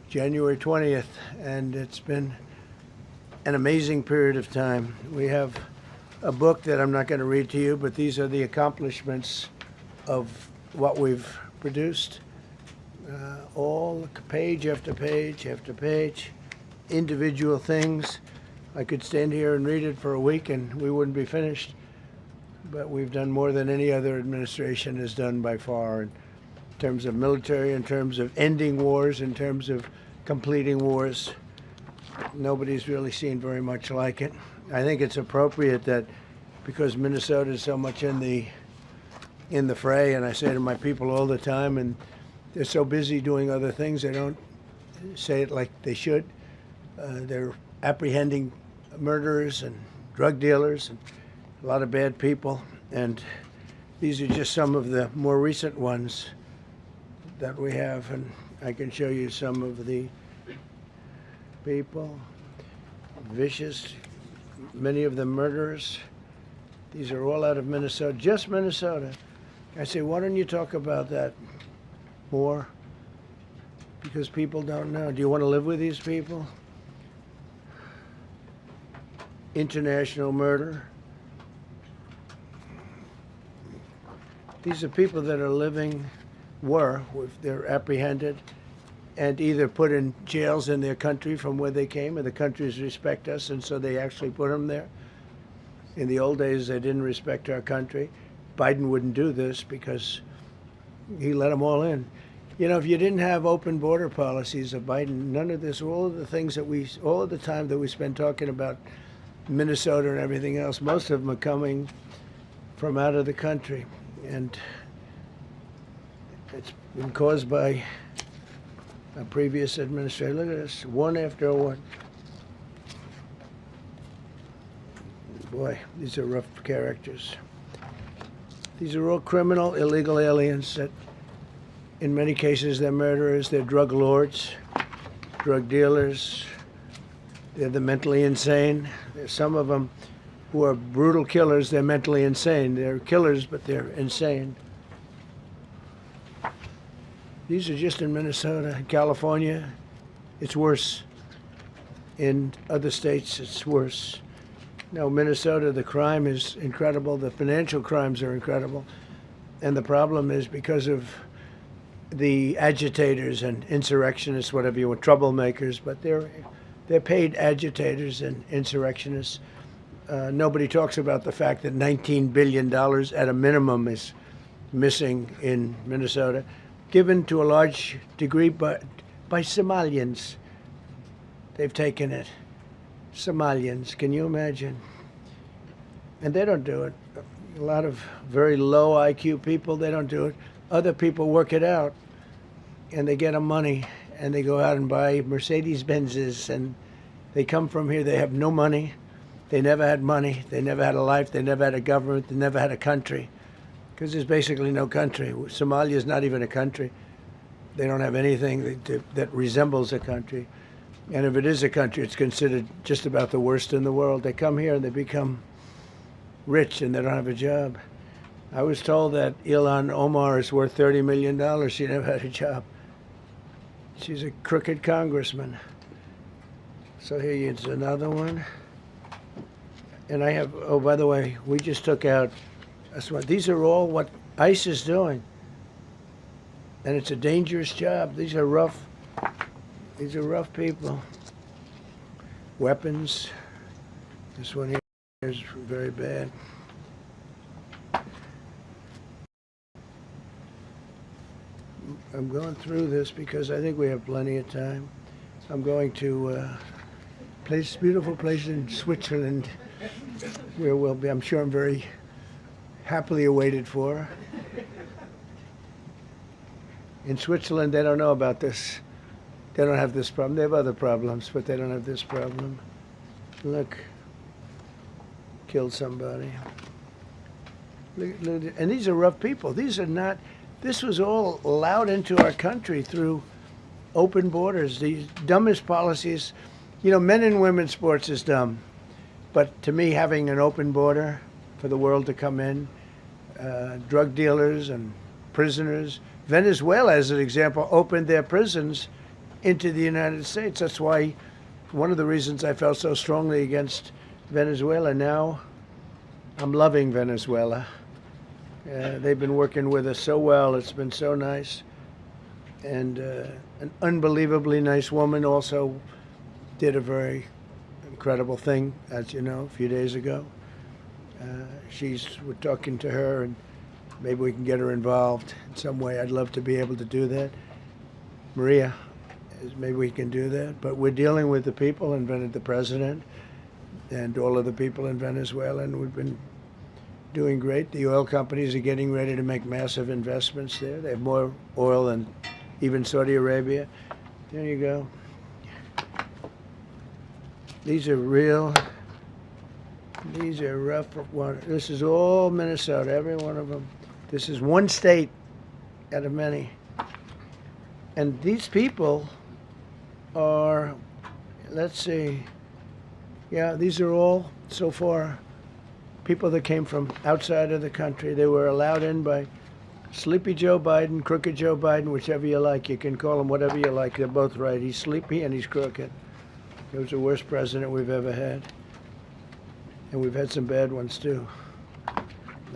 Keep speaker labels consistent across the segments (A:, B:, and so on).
A: January 20th, and it's been an amazing period of time. We have a book that I'm not going to read to you, but these are the accomplishments of what we've produced. All page after page after page, individual things. I could stand here and read it for a week and we wouldn't be finished, but we've done more than any other administration has done by far in terms of military, in terms of ending wars, in terms of completing wars. Nobody's really seen very much like it. I think it's appropriate that because Minnesota is so much in the fray, and I say to my people all the time, and they're so busy doing other things, they don't say it like they should. They're apprehending murderers and drug dealers and a lot of bad people, and these are just some of the more recent ones that we have, and I can show you some of the people. Vicious, many of them murderers. These are all out of Minnesota, just Minnesota. I say, why don't you talk about that more? Because people don't know. Do you want to live with these people? International murder. These are people that are living, if they're apprehended and either put in jails in their country from where they came, and the countries respect us, and so they actually put them there. In the old days, they didn't respect our country. Biden wouldn't do this because he let them all in. You know, if you didn't have open border policies of Biden, none of this, all of the things that all of the time that we spend talking about Minnesota and everything else, most of them are coming from out of the country. And it's been caused by a previous administration. Look at this, one after one. Boy, these are rough characters. These are all criminal, illegal aliens that, in many cases, they're murderers, they're drug lords, drug dealers, they're the mentally insane. There's some of them who are brutal killers, they're mentally insane. They're killers, but they're insane. These are just in Minnesota. California, it's worse. In other states, it's worse. Now, Minnesota, the crime is incredible. The financial crimes are incredible. And the problem is because of the agitators and insurrectionists, whatever you want, troublemakers, but they're paid agitators and insurrectionists. Nobody talks about the fact that $19 billion at a minimum is missing in Minnesota, given to a large degree by Somalians. They've taken it. Somalians, can you imagine? And they don't do it. A lot of very low IQ people, they don't do it. Other people work it out, and they get them money, and they go out and buy Mercedes-Benzes, and they come from here, they have no money. They never had money. They never had a life. They never had a government. They never had a country, because there's basically no country. Somalia is not even a country. They don't have anything that resembles a country. And if it is a country, it's considered just about the worst in the world. They come here and they become rich and they don't have a job. I was told that Ilhan Omar is worth $30 million. She never had a job. She's a crooked congressman. So here is another one. And I have, oh, by the way, we just took out, these are all what ICE is doing. And it's a dangerous job. These are rough people. Weapons. This one here is very bad. I'm going through this because I think we have plenty of time. I'm going to beautiful place in Switzerland where we'll be, I'm sure I'm very happily awaited for. In Switzerland, they don't know about this. They don't have this problem. They have other problems, but they don't have this problem. Look, killed somebody. Look, and these are rough people. These are not, this was all allowed into our country through open borders. These dumbest policies, you know, men and women's sports is dumb. But to me, having an open border for the world to come in, drug dealers and prisoners. Venezuela, as an example, opened their prisons into the United States. That's why one of the reasons I felt so strongly against Venezuela. Now I'm loving Venezuela. They've been working with us so well. It's been so nice. And an unbelievably nice woman also did a very incredible thing, as you know, a few days ago. We're talking to her, and maybe we can get her involved in some way. I'd love to be able to do that. Maria, maybe we can do that. But we're dealing with the people and the president and all of the people in Venezuela, and we've been doing great. The oil companies are getting ready to make massive investments there. They have more oil than even Saudi Arabia. There you go. These are rough water. This is all Minnesota, every one of them. This is one state out of many. And these people are, let's see, yeah, these are all, so far, people that came from outside of the country. They were allowed in by Sleepy Joe Biden, Crooked Joe Biden, whichever you like. You can call him whatever you like. They're both right. He's sleepy and he's crooked. He was the worst president we've ever had. And we've had some bad ones, too.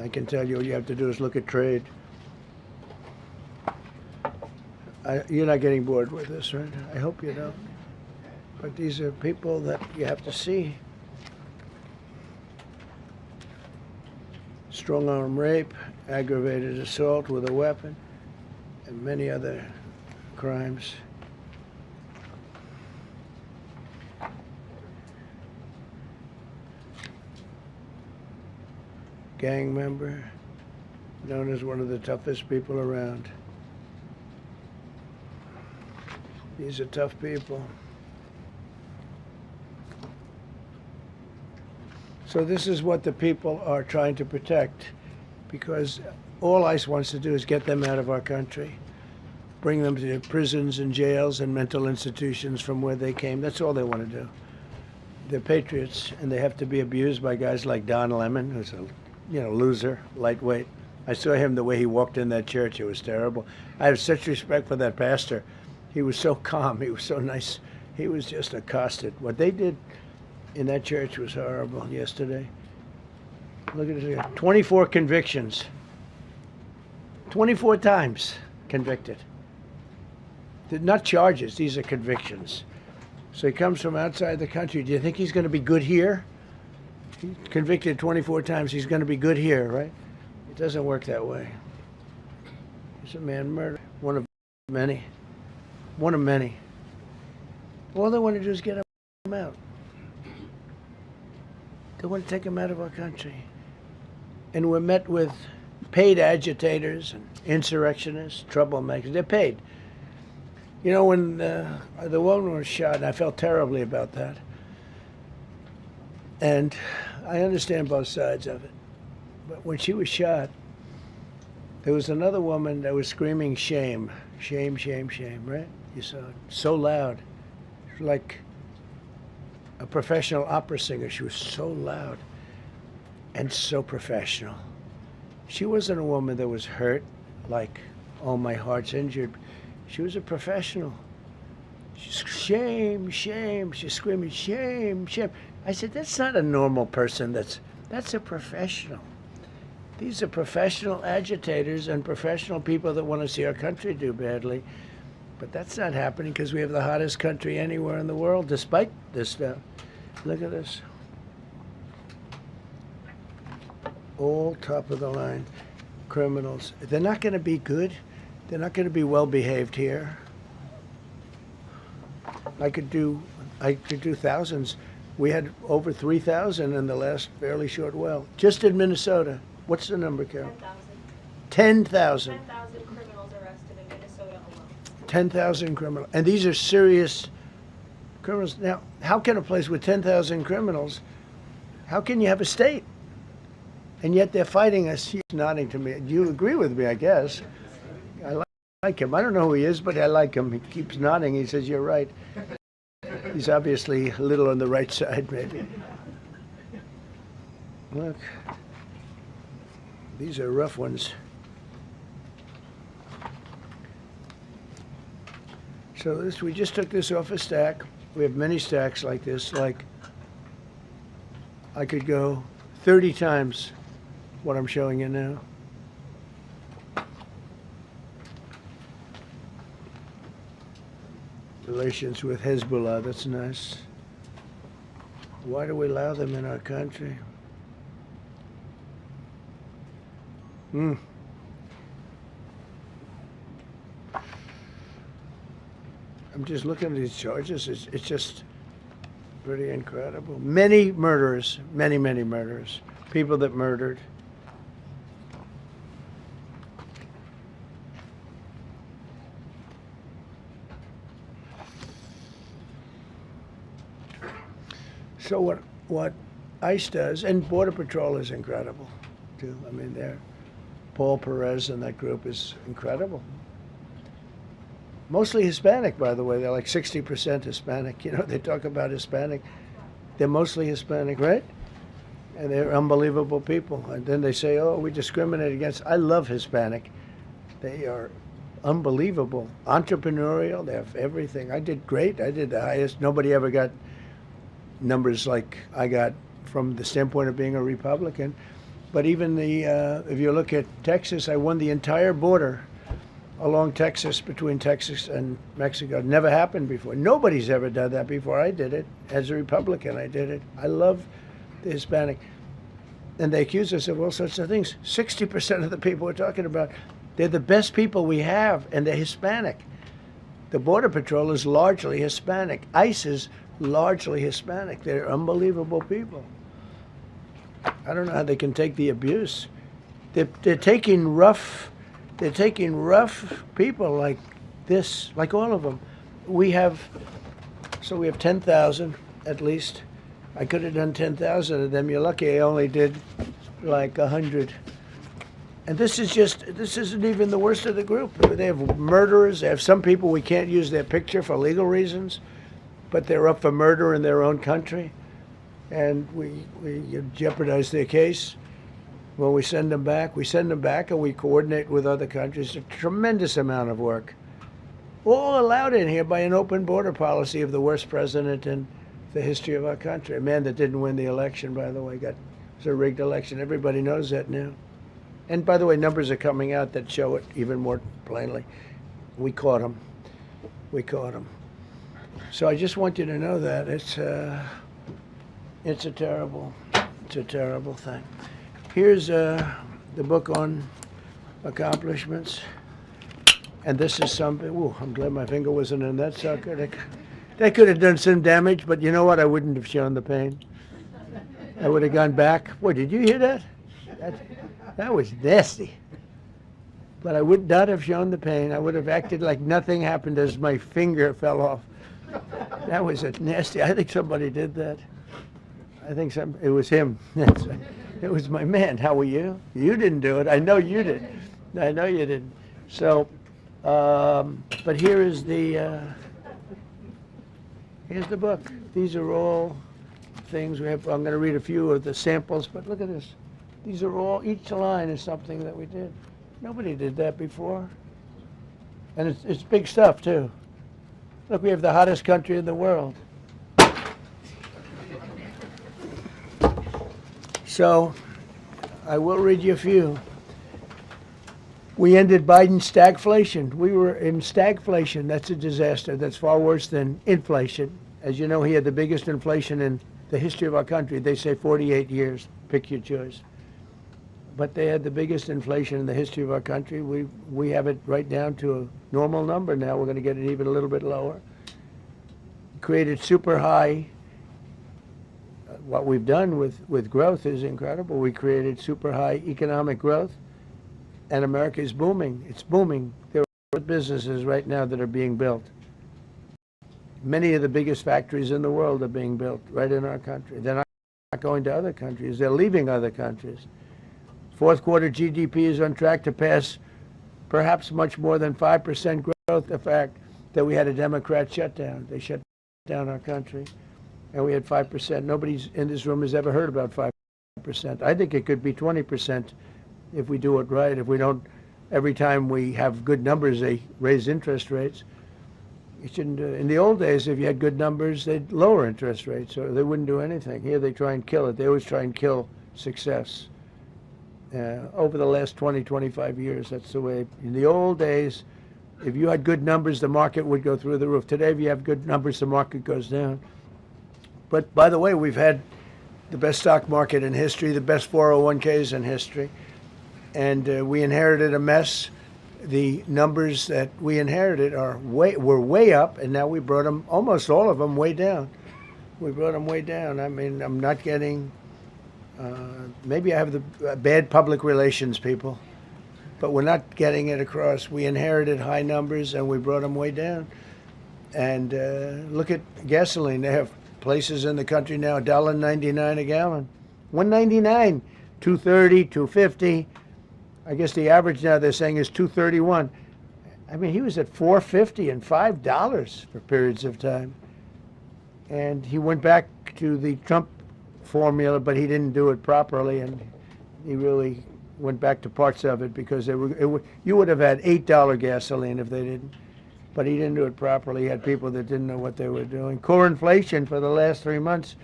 A: I can tell you, all you have to do is look at trade. You're not getting bored with this, right? I hope you don't. But these are people that you have to see. Strong-arm rape, aggravated assault with a weapon, and many other crimes. Gang member, known as one of the toughest people around. These are tough people. So this is what the people are trying to protect, because all ICE wants to do is get them out of our country, bring them to prisons and jails and mental institutions from where they came. That's all they want to do. They're patriots, and they have to be abused by guys like Don Lemon, who's a loser, lightweight. I saw him the way he walked in that church. It was terrible. I have such respect for that pastor. He was so calm. He was so nice. He was just accosted. What they did in that church was horrible yesterday. Look at this here. 24 convictions. 24 times convicted. They're not charges. These are convictions. So he comes from outside the country. Do you think he's going to be good here? He's convicted 24 times. He's going to be good here, right? It doesn't work that way. He's a man murdered. One of many. One of many. All they want to do is get him out. They want to take him out of our country. And we're met with paid agitators and insurrectionists, troublemakers. They're paid. You know, when the woman was shot, I felt terribly about that. And I understand both sides of it. But when she was shot, there was another woman that was screaming shame, shame, shame, shame, right? You saw it. So loud. It was like a professional opera singer. She was so loud and so professional. She wasn't a woman that was hurt, like, oh, my heart's injured. She was a professional. She's shame, shame. She's screaming, shame, shame. I said, that's not a normal person. That's a professional. These are professional agitators and professional people that want to see our country do badly. But that's not happening because we have the hottest country anywhere in the world, despite this stuff. Look at this. All top of the line criminals. They're not going to be good. They're not going to be well behaved here. I could do thousands. We had over 3,000 in the last fairly short while. Just in Minnesota. What's the number, Carol? 10,000.
B: 10,000 criminals arrested in Minnesota alone.
A: 10,000 criminals. And these are serious criminals. Now, how can a place with 10,000 criminals, how can you have a state? And yet they're fighting us. He's nodding to me. You agree with me, I guess. I like him. I don't know who he is, but I like him. He keeps nodding. He says, you're right. He's obviously a little on the right side, maybe. Look. These are rough ones. So this, we just took this off a stack. We have many stacks like this. Like, I could go 30 times what I'm showing you now. Relations with Hezbollah, that's nice. Why do we allow them in our country? I'm just looking at these charges. It's just pretty incredible. Many murderers, many murderers. People that murdered. So what ICE does, and Border Patrol is incredible, too. I mean, Paul Perez and that group is incredible. Mostly Hispanic, by the way. They're like 60% Hispanic. You know, they talk about Hispanic. They're mostly Hispanic, right? And they're unbelievable people. And then they say, oh, we discriminate against. I love Hispanic. They are unbelievable. Entrepreneurial. They have everything. I did great. I did the highest. Nobody ever got numbers like I got from the standpoint of being a Republican. But even if you look at Texas, I won the entire border along Texas, between Texas and Mexico. It never happened before. Nobody's ever done that before. I did it. As a Republican, I did it. I love the Hispanic. And they accuse us of all sorts of things. 60% of the people we're talking about, they're the best people we have, and they're Hispanic. The Border Patrol is largely Hispanic. ICE is largely Hispanic. They're unbelievable people. I don't know how they can take the abuse. They're taking rough people like this, like all of them. We have 10,000 at least. I could have done 10,000 of them. You're lucky I only did like 100. And this isn't even the worst of the group. They have murderers. They have some people we can't use their picture for legal reasons, but they're up for murder in their own country. And we jeopardize their case. When we send them back and we coordinate with other countries. A tremendous amount of work. All allowed in here by an open border policy of the worst president in the history of our country. A man that didn't win the election, by the way. It was a rigged election. Everybody knows that now. And by the way, numbers are coming out that show it even more plainly. We caught him. We caught him. So I just want you to know that it's a terrible thing. Here's the book on accomplishments, and this is something. Ooh, I'm glad my finger wasn't in that sucker. That could have done some damage, but you know what? I wouldn't have shown the pain. I would have gone back. Boy, did you hear that? That was nasty. But I would not have shown the pain. I would have acted like nothing happened as my finger fell off. That was a nasty. I think somebody did that. I think it was him. That's right. It was my man. How were you? You didn't do it. I know you did. I know you didn't. So, but here's the book. These are all things we have. I'm going to read a few of the samples, but look at this. These are all, each line is something that we did. Nobody did that before. And it's big stuff, too. Look, we have the hottest country in the world. So, I will read you a few. We ended Biden's stagflation. We were in stagflation. That's a disaster. That's far worse than inflation. As you know, he had the biggest inflation in the history of our country. They say 48 years. Pick your choice. But they had the biggest inflation in the history of our country. We have it right down to a normal number now. We're going to get it even a little bit lower. Created super high. What we've done with growth is incredible. We created super high economic growth, and America is booming. It's booming. There are businesses right now that are being built. Many of the biggest factories in the world are being built right in our country. They're not going to other countries. They're leaving other countries. Fourth quarter GDP is on track to pass perhaps much more than 5% growth. The fact that we had a Democrat shutdown. They shut down our country. And we had 5%. Nobody in this room has ever heard about 5%. I think it could be 20% if we do it right. If we don't, every time we have good numbers, they raise interest rates. You shouldn't do it. In the old days, if you had good numbers, they'd lower interest rates, or they wouldn't do anything. Here, they try and kill it. They always try and kill success. Over the last 20, 25 years, that's the way. In the old days, if you had good numbers, the market would go through the roof. Today, if you have good numbers, the market goes down. But by the way, we've had the best stock market in history, the best 401ks in history, and we inherited a mess. The numbers that we inherited were way up, and now we brought them, almost all of them, way down. We brought them way down. I mean, I'm not getting, maybe I have the bad public relations people, but we're not getting it across. We inherited high numbers, and we brought them way down. And look at gasoline. They have places in the country now, $1.99 a gallon. $1.99, $2.30, $2.50. I guess the average now they're saying is $2.31. I mean, he was at $4.50 and $5 for periods of time. And he went back to the Trump formula, but he didn't do it properly, and he really went back to parts of it because you would have had $8 gasoline if they didn't. But he didn't do it properly. He had people that didn't know what they were doing. Core inflation for the last 3 months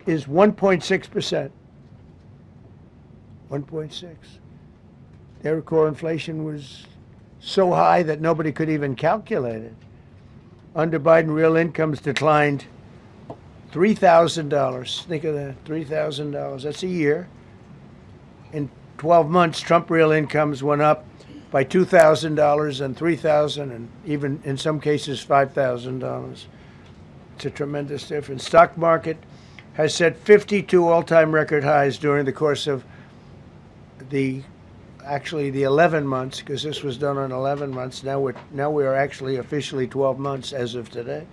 A: is 1.6%. 1.6. Their core inflation was so high that nobody could even calculate it. Under Biden, real incomes declined $3,000. Think of that, $3,000. That's a year. In 12 months, Trump real incomes went up by $2,000 and $3,000 and even in some cases $5,000. It's a tremendous difference. Stock market has set 52 all-time record highs during the course of the 11 months, because this was done on 11 months. Now we are actually officially 12 months as of today.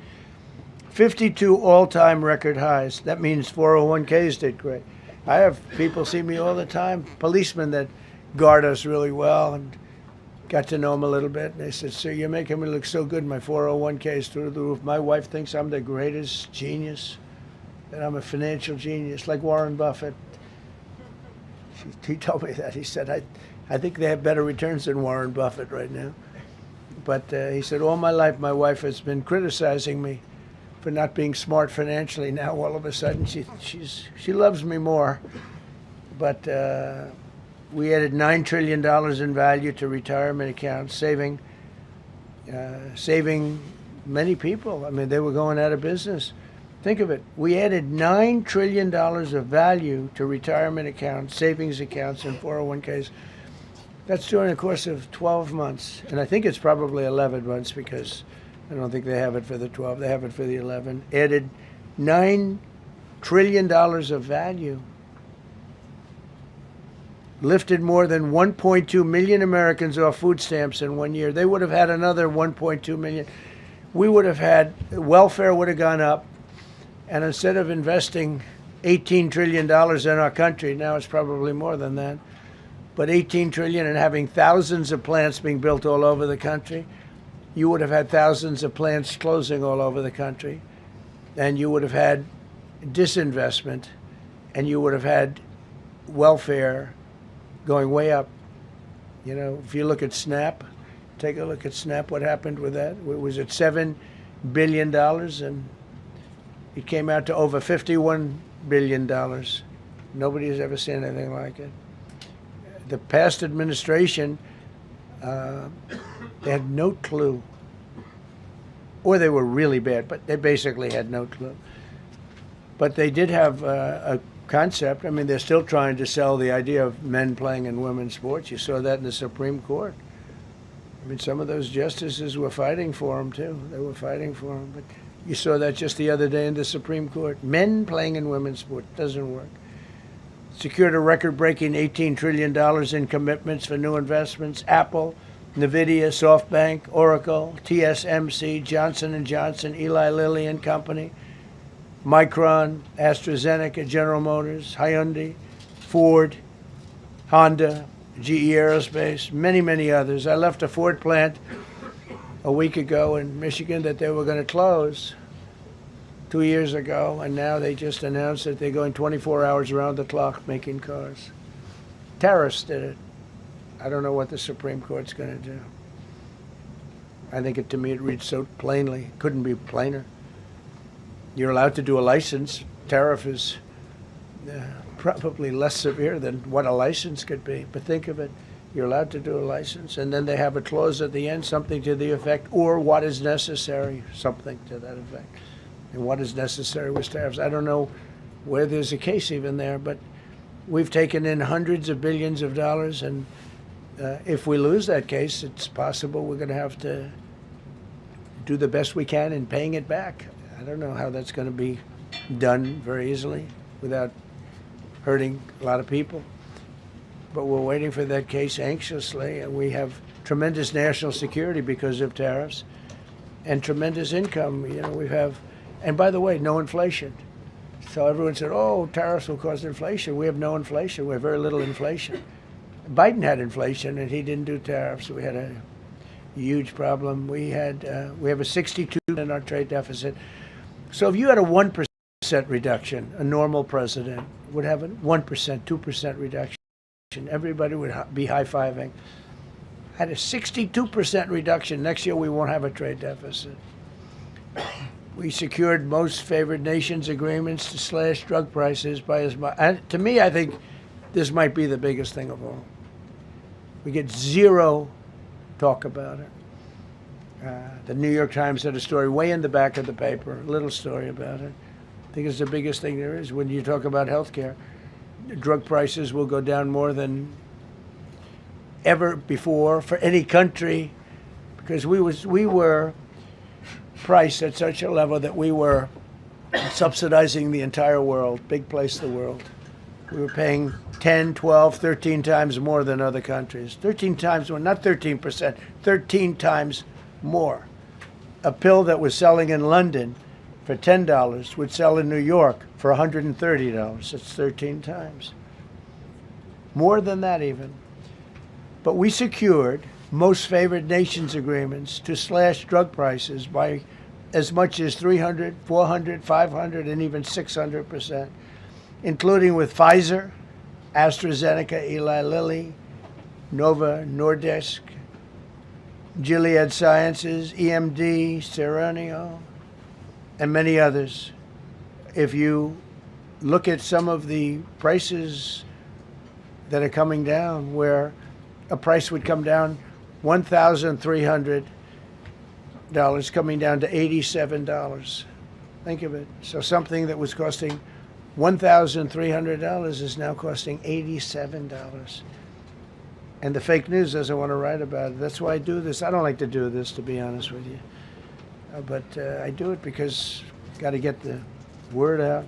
A: 52 all-time record highs. That means 401ks did great. I have people see me all the time, policemen that guard us really well, and got to know them a little bit. And they said, "Sir, you're making me look so good. My 401k is through the roof. My wife thinks I'm the greatest genius, that I'm a financial genius, like Warren Buffett." He told me that. He said, I think they have better returns than Warren Buffett right now. But he said, all my life my wife has been criticizing me for not being smart financially. Now all of a sudden she loves me more. But we added $9 trillion in value to retirement accounts, saving many people. I mean, they were going out of business. Think of it. We added $9 trillion of value to retirement accounts, savings accounts, and 401ks. That's during the course of 12 months. And I think it's probably 11 months because I don't think they have it for the 12. They have it for the 11. Added $9 trillion of value. Lifted more than 1.2 million Americans off food stamps in 1 year. They would have had another 1.2 million. We would have had, welfare would have gone up. And instead of investing $18 trillion in our country, now it's probably more than that, but $18 trillion and having thousands of plants being built all over the country, you would have had thousands of plants closing all over the country, and you would have had disinvestment, and you would have had welfare going way up. You know, if you look at SNAP, take a look at SNAP, what happened with that? It was at $7 billion, and it came out to over $51 billion. Nobody has ever seen anything like it. The past administration, they had no clue. Or they were really bad, but they basically had no clue. But they did have a concept. I mean, they're still trying to sell the idea of men playing in women's sports. You saw that in the Supreme Court. I mean, some of those justices were fighting for them, too. They were fighting for them. But you saw that just the other day in the Supreme Court. Men playing in women's sports doesn't work. Secured a record-breaking $18 trillion in commitments for new investments. Apple, NVIDIA, SoftBank, Oracle, TSMC, Johnson & Johnson, Eli Lilly and Company, Micron, AstraZeneca, General Motors, Hyundai, Ford, Honda, GE Aerospace, many, many others. I left a Ford plant a week ago in Michigan that they were going to close 2 years ago, and now they just announced that they're going 24 hours around the clock making cars. Terrorists did it. I don't know what the Supreme Court's going to do. I think to me it reads so plainly. Couldn't be plainer. You're allowed to do a license. Tariff is probably less severe than what a license could be. But think of it. You're allowed to do a license, and then they have a clause at the end, something to the effect, or what is necessary, something to that effect. And what is necessary with tariffs. I don't know where there's a case even there, but we've taken in hundreds of billions of dollars, and if we lose that case, it's possible we're going to have to do the best we can in paying it back. I don't know how that's going to be done very easily without hurting a lot of people. But we're waiting for that case anxiously, and we have tremendous national security because of tariffs and tremendous income. You know, we have, and by the way, no inflation. So everyone said, oh, tariffs will cause inflation. We have no inflation. We have very little inflation. Biden had inflation, and he didn't do tariffs. We had a huge problem. We have a 62 in our trade deficit. So if you had a 1% reduction, a normal president would have a 1%, 2% reduction. Everybody would be high-fiving. Had a 62% reduction. Next year, we won't have a trade deficit. We secured most favored nations agreements to slash drug prices by as much. And to me, I think this might be the biggest thing of all. We get zero talk about it. The New York Times had a story way in the back of the paper, a little story about it. I think it's the biggest thing there is when you talk about health care. Drug prices will go down more than ever before for any country because we were priced at such a level that we were subsidizing the entire world, big place of the world. We were paying 10, 12, 13 times more than other countries. 13 times more, not 13%, 13 times more. A pill that was selling in London for $10 would sell in New York for $130. That's 13 times. More than that even. But we secured most favored nations agreements to slash drug prices by as much as 300, 400, 500, and even 600%, including with Pfizer, AstraZeneca, Eli Lilly, Novo Nordisk, Gilead Sciences, EMD, Serenio, and many others. If you look at some of the prices that are coming down, where a price would come down $1,300 coming down to $87. Think of it. So something that was costing $1,300 is now costing $87. And the fake news doesn't want to write about it. That's why I do this. I don't like to do this, to be honest with you. But I do it because got to get the word out.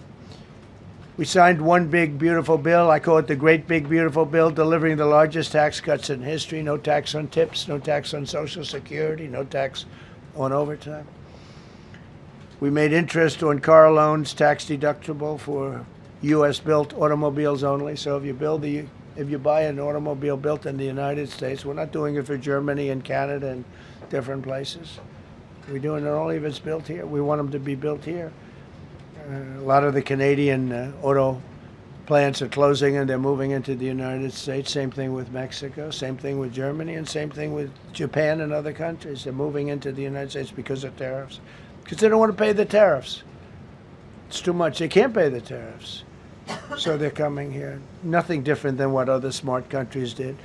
A: We signed one big, beautiful bill. I call it the Great Big Beautiful Bill, delivering the largest tax cuts in history. No tax on tips, no tax on Social Security, no tax on overtime. We made interest on car loans tax deductible for U.S.-built automobiles only. So if you buy an automobile built in the United States, we're not doing it for Germany and Canada and different places. We're doing it only if it's built here. We want them to be built here. A lot of the Canadian auto plants are closing and they're moving into the United States. Same thing with Mexico, same thing with Germany, and same thing with Japan and other countries. They're moving into the United States because of tariffs. Because they don't want to pay the tariffs. It's too much. They can't pay the tariffs. So they're coming here. Nothing different than what other smart countries did.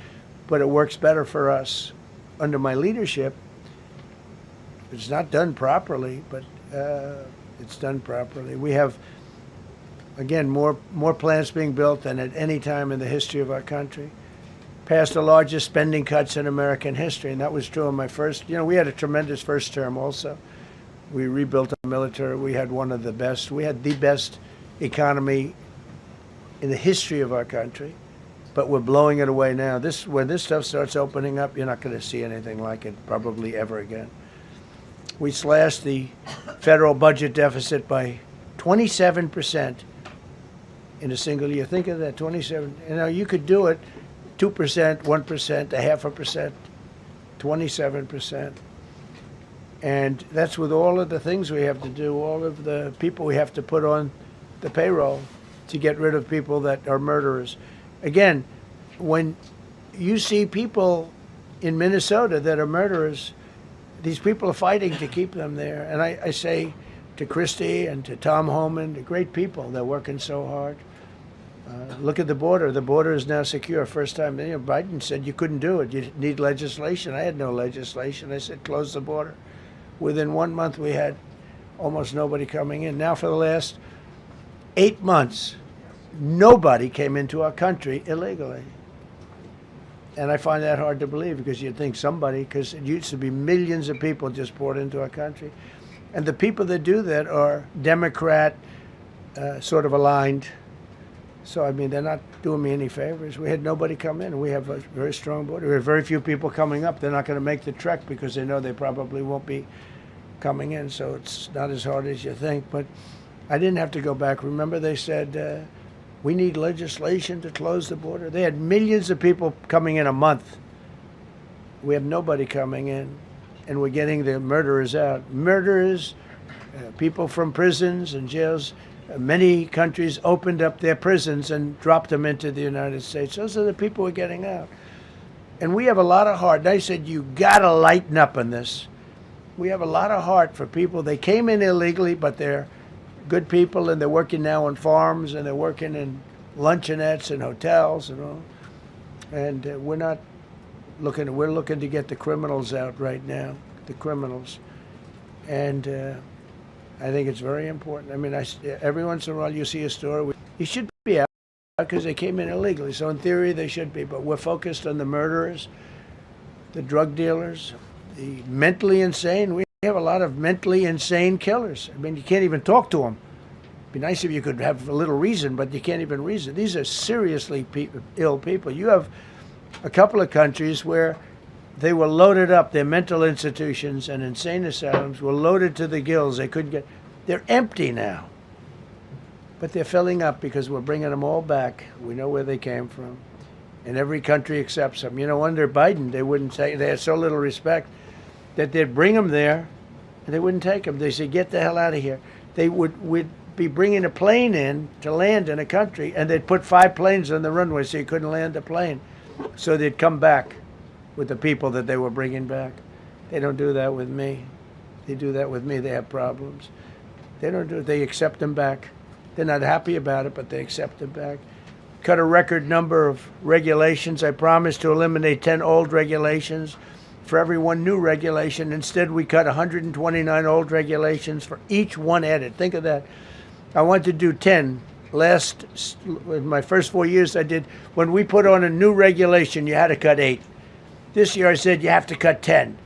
A: But it works better for us under my leadership. It's not done properly, but it's done properly. We have, again, more plants being built than at any time in the history of our country. Passed the largest spending cuts in American history, and that was true in my first. You know, we had a tremendous first term also. We rebuilt our military. We had one of the best. We had the best economy in the history of our country, but we're blowing it away now. When this stuff starts opening up, you're not going to see anything like it probably ever again. We slashed the federal budget deficit by 27% in a single year. Think of that, 27. You know, you could do it 2%, 1%, 0.5%, 27%. And that's with all of the things we have to do, all of the people we have to put on the payroll to get rid of people that are murderers. Again, when you see people in Minnesota that are murderers, these people are fighting to keep them there. And I say to Christie and to Tom Homan, the great people, they're working so hard. Look at the border. The border is now secure. First time, Biden said you couldn't do it. You need legislation. I had no legislation. I said close the border. Within 1 month, we had almost nobody coming in. Now for the last 8 months, nobody came into our country illegally. And I find that hard to believe because you'd think somebody, because it used to be millions of people just poured into our country. And the people that do that are Democrat sort of aligned. So, I mean, they're not doing me any favors. We had nobody come in. We have a very strong border. We have very few people coming up. They're not going to make the trek because they know they probably won't be coming in. So it's not as hard as you think. But I didn't have to go back. Remember, they said, we need legislation to close the border. They had millions of people coming in a month. We have nobody coming in. And we're getting the murderers out. Murderers, people from prisons and jails. Many countries opened up their prisons and dropped them into the United States. Those are the people we're getting out. And we have a lot of heart. And I said, you got to lighten up on this. We have a lot of heart for people. They came in illegally, but they're good people, and they're working now on farms, and they're working in luncheonettes and hotels and all. And we're looking to get the criminals out right now, the criminals. And I think it's very important. I mean, every once in a while you see a story. He should be out because they came in illegally. So in theory they should be. But we're focused on the murderers, the drug dealers, the mentally insane. We have a lot of mentally insane killers. I mean, you can't even talk to them. It'd be nice if you could have a little reason, but you can't even reason. These are seriously ill people. You have a couple of countries where they were loaded up. Their mental institutions and insane asylums were loaded to the gills. They couldn't get. They're empty now. But they're filling up because we're bringing them all back. We know where they came from. And every country accepts them. You know, under Biden, they wouldn't take. They had so little respect that they'd bring them there and they wouldn't take them. They said, get the hell out of here. They would be bringing a plane in to land in a country, and they'd put 5 planes on the runway so you couldn't land the plane. So they'd come back with the people that they were bringing back. They don't do that with me. They do that with me. They have problems. They don't do it. They accept them back. They're not happy about it, but they accept them back. Cut a record number of regulations. I promised to eliminate 10 old regulations for every one new regulation. Instead, we cut 129 old regulations for each one added. Think of that. I wanted to do 10. In my first 4 years, I did. When we put on a new regulation, you had to cut 8. This year I said you have to cut 10.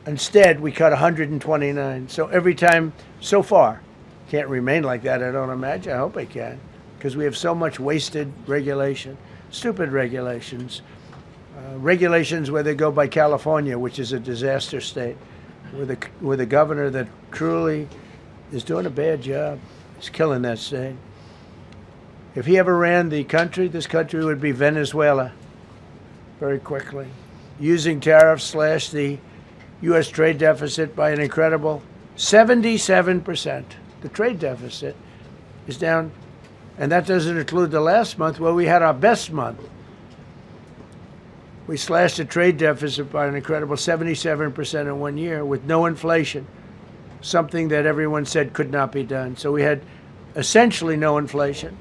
A: Instead, we cut 129. So every time, so far, can't remain like that, I don't imagine. I hope I can, because we have so much wasted regulation, stupid regulations. Regulations where they go by California, which is a disaster state, with a governor that truly is doing a bad job. He's killing that state. If he ever ran the country, this country would be Venezuela. Very quickly. Using tariffs slashed the U.S. trade deficit by an incredible 77%. The trade deficit is down, and that doesn't include the last month where we had our best month. We slashed the trade deficit by an incredible 77% in 1 year with no inflation, something that everyone said could not be done. So we had essentially no inflation.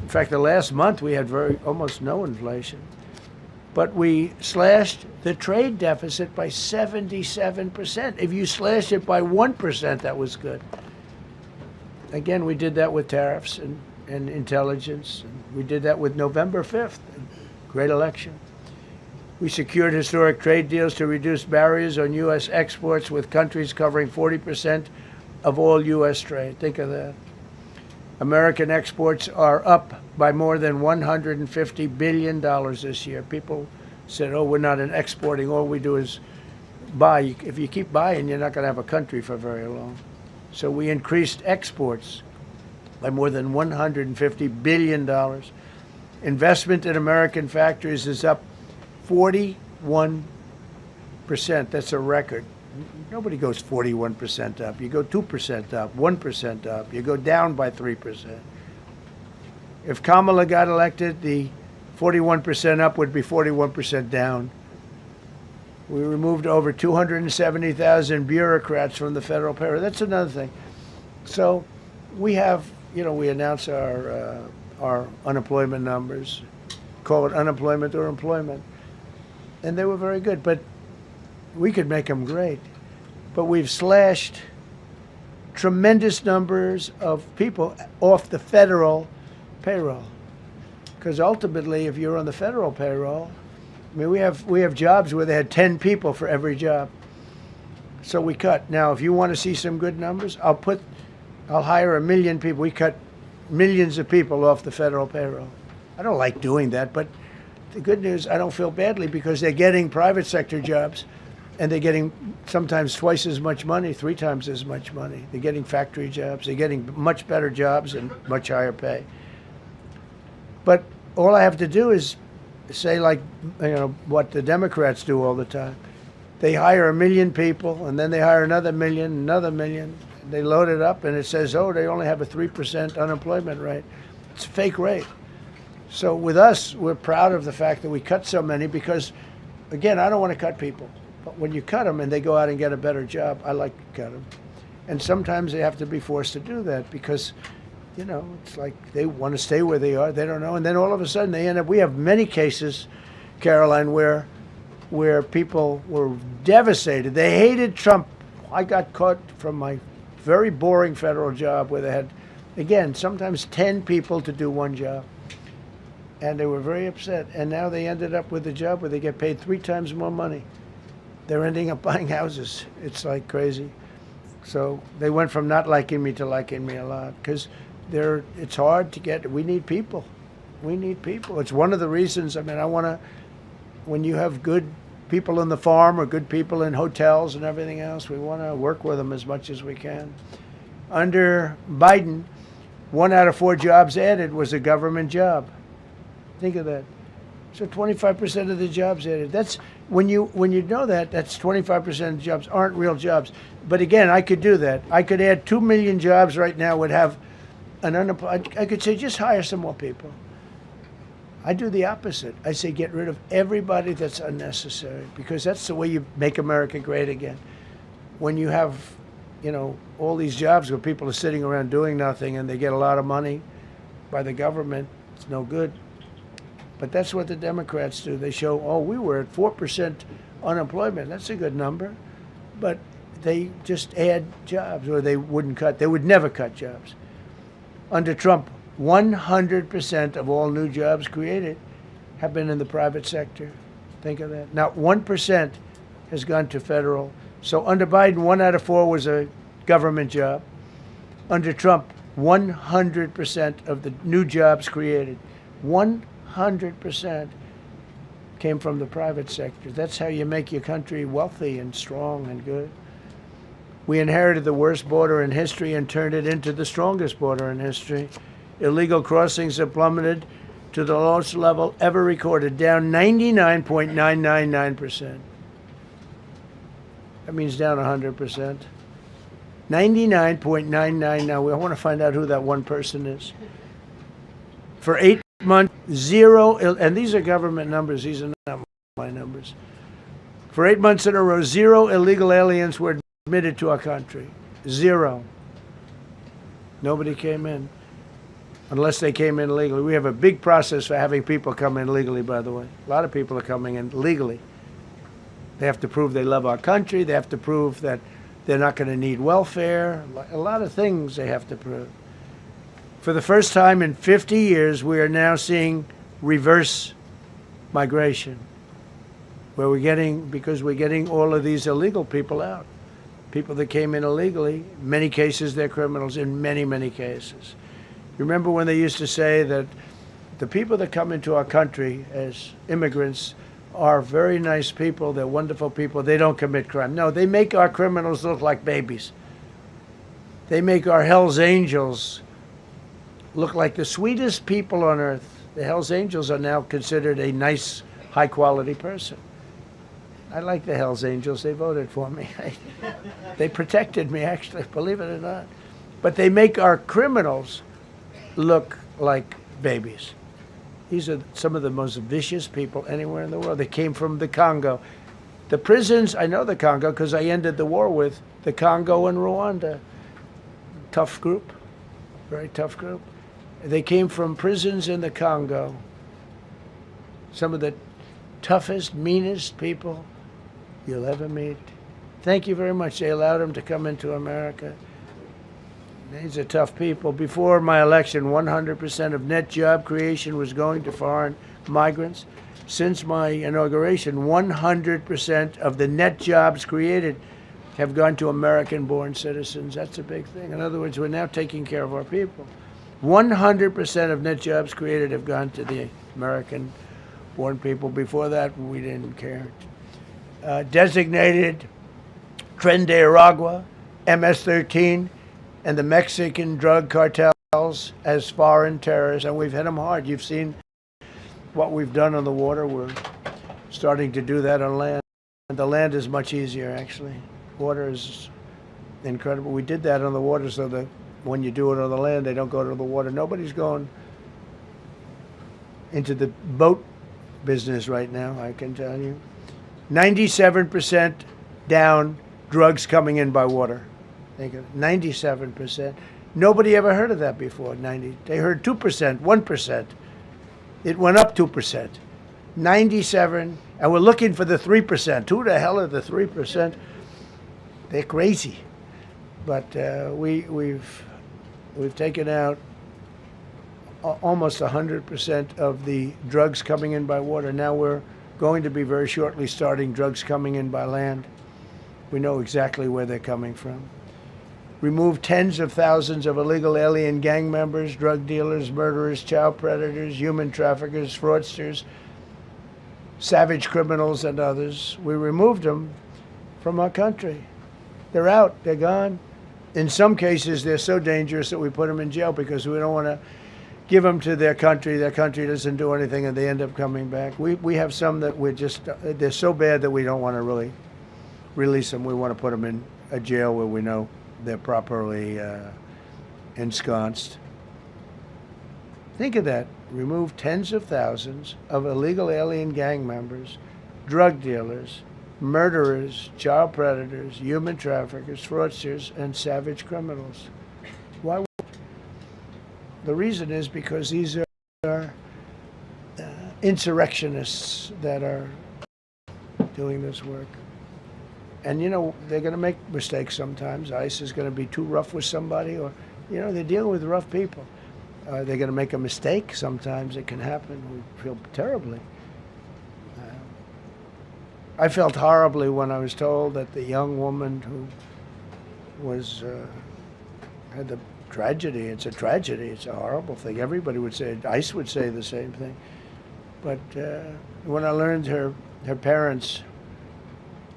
A: In fact, the last month we had almost no inflation. But we slashed the trade deficit by 77%. If you slash it by 1%, that was good. Again, we did that with tariffs and intelligence. We did that with November 5th, great election. We secured historic trade deals to reduce barriers on U.S. exports with countries covering 40% of all U.S. trade. Think of that. American exports are up by more than $150 billion this year. People said, oh, we're not exporting. All we do is buy. If you keep buying, you're not going to have a country for very long. So we increased exports by more than $150 billion. Investment in American factories is up 41%. That's a record. Nobody goes 41% up. You go 2% up, 1% up. You go down by 3%. If Kamala got elected, the 41% up would be 41% down. We removed over 270,000 bureaucrats from the federal payroll. That's another thing. So we have, we announce our unemployment numbers, call it unemployment or employment, and they were very good. But we could make them great. But we've slashed tremendous numbers of people off the federal payroll. Because ultimately, if you're on the federal payroll, I mean, we have jobs where they had 10 people for every job. So we cut. Now, if you want to see some good numbers, I'll hire 1 million people. We cut millions of people off the federal payroll. I don't like doing that, but the good news, I don't feel badly because they're getting private sector jobs and they're getting sometimes twice as much money, 3 times as much money. They're getting factory jobs. They're getting much better jobs and much higher pay. But all I have to do is say, like, what the Democrats do all the time. They hire 1 million people, and then they hire another million. They load it up, and it says, oh, they only have a 3% unemployment rate. It's a fake rate. So with us, we're proud of the fact that we cut so many because, again, I don't want to cut people. But when you cut them and they go out and get a better job, I like to cut them. And sometimes they have to be forced to do that because it's like they want to stay where they are. They don't know. And then all of a sudden they end up, we have many cases, Caroline, where people were devastated. They hated Trump. I got caught from my very boring federal job where they had, again, sometimes 10 people to do one job. And they were very upset. And now they ended up with a job where they get paid 3 times more money. They're ending up buying houses. It's like crazy. So they went from not liking me to liking me a lot because it's hard to get. We need people. We need people. It's one of the reasons. I mean, when you have good people on the farm or good people in hotels and everything else, we want to work with them as much as we can. Under Biden, 1 out of 4 jobs added was a government job. Think of that. So 25% of the jobs added. That's when you know that, that's 25% of the jobs aren't real jobs. But again, I could do that. I could add 2 million jobs right now, would have an unemployed. I could say just hire some more people. I do the opposite. I say get rid of everybody that's unnecessary because that's the way you make America great again. When you have, all these jobs where people are sitting around doing nothing and they get a lot of money by the government, it's no good. But that's what the Democrats do. They show, oh, we were at 4% unemployment. That's a good number. But they just add jobs, or they wouldn't cut. They would never cut jobs. Under Trump, 100% of all new jobs created have been in the private sector. Think of that. Not 1% has gone to federal. So under Biden, 1 out of 4 was a government job. Under Trump, 100% of the new jobs created, 100% came from the private sector. That's how you make your country wealthy and strong and good. We inherited the worst border in history and turned it into the strongest border in history. Illegal crossings have plummeted to the lowest level ever recorded, down 99.999%. That means down 100%. 99.99. Now, I want to find out who that one person is. For 8 months, 0, and these are government numbers. These are not my numbers. For 8 months in a row, 0 illegal aliens were admitted to our country. 0. Nobody came in, unless they came in legally. We have a big process for having people come in legally, by the way. A lot of people are coming in legally. They have to prove they love our country. They have to prove that they're not going to need welfare. A lot of things they have to prove. For the first time in 50 years, we are now seeing reverse migration, where because we're getting all of these illegal people out. People that came in illegally, in many cases they're criminals, in many, many cases. Remember when they used to say that the people that come into our country as immigrants are very nice people, they're wonderful people, they don't commit crime. No, they make our criminals look like babies. They make our Hell's Angels look like the sweetest people on earth. The Hell's Angels are now considered a nice, high-quality person. I like the Hell's Angels. They voted for me. They protected me, actually, believe it or not. But they make our criminals look like babies. These are some of the most vicious people anywhere in the world. They came from the Congo. The prisons, I know the Congo because I ended the war with the Congo and Rwanda. Tough group, very tough group. They came from prisons in the Congo. Some of the toughest, meanest people you'll ever meet. Thank you very much. They allowed them to come into America. These are tough people. Before my election, 100% of net job creation was going to foreign migrants. Since my inauguration, 100% of the net jobs created have gone to American-born citizens. That's a big thing. In other words, we're now taking care of our people. 100% of net jobs created have gone to the American-born people. Before that, we didn't care. Designated Tren de Aragua, MS-13, and the Mexican drug cartels as foreign terrorists, and we've hit them hard. You've seen what we've done on the water. We're starting to do that on land. The land is much easier, actually. Water is incredible. We did that on the water so that when you do it on the land, they don't go to the water. Nobody's going into the boat business right now, I can tell you. 97% down drugs coming in by water. Think of it, 97%. Nobody ever heard of that before. They heard 2%, 1%. It went up 2%. 97, and we're looking for the 3%. Who the hell are the 3%? They're crazy. But we've taken out almost 100% of the drugs coming in by water. Now we're going to be very shortly starting drugs coming in by land. We know exactly where they're coming from. Removed tens of thousands of illegal alien gang members, drug dealers, murderers, child predators, human traffickers, fraudsters, savage criminals, and others. We removed them from our country. They're out. They're gone. In some cases, they're so dangerous that we put them in jail because we don't want to give them to their country. Their country doesn't do anything, and they end up coming back. We have some that they're so bad that we don't want to really release them. We want to put them in a jail where we know they're properly ensconced. Think of that. Remove tens of thousands of illegal alien gang members, drug dealers, murderers, child predators, human traffickers, fraudsters, and savage criminals. Why? The reason is because these are insurrectionists that are doing this work. And, you know, they're going to make mistakes sometimes. ICE is going to be too rough with somebody, or, you know, they're dealing with rough people. They're going to make a mistake sometimes. It can happen. We feel terribly. I felt horribly when I was told that the young woman who was had the tragedy. It's a tragedy. It's a horrible thing. Everybody would say, ICE would say the same thing. But when I learned her parents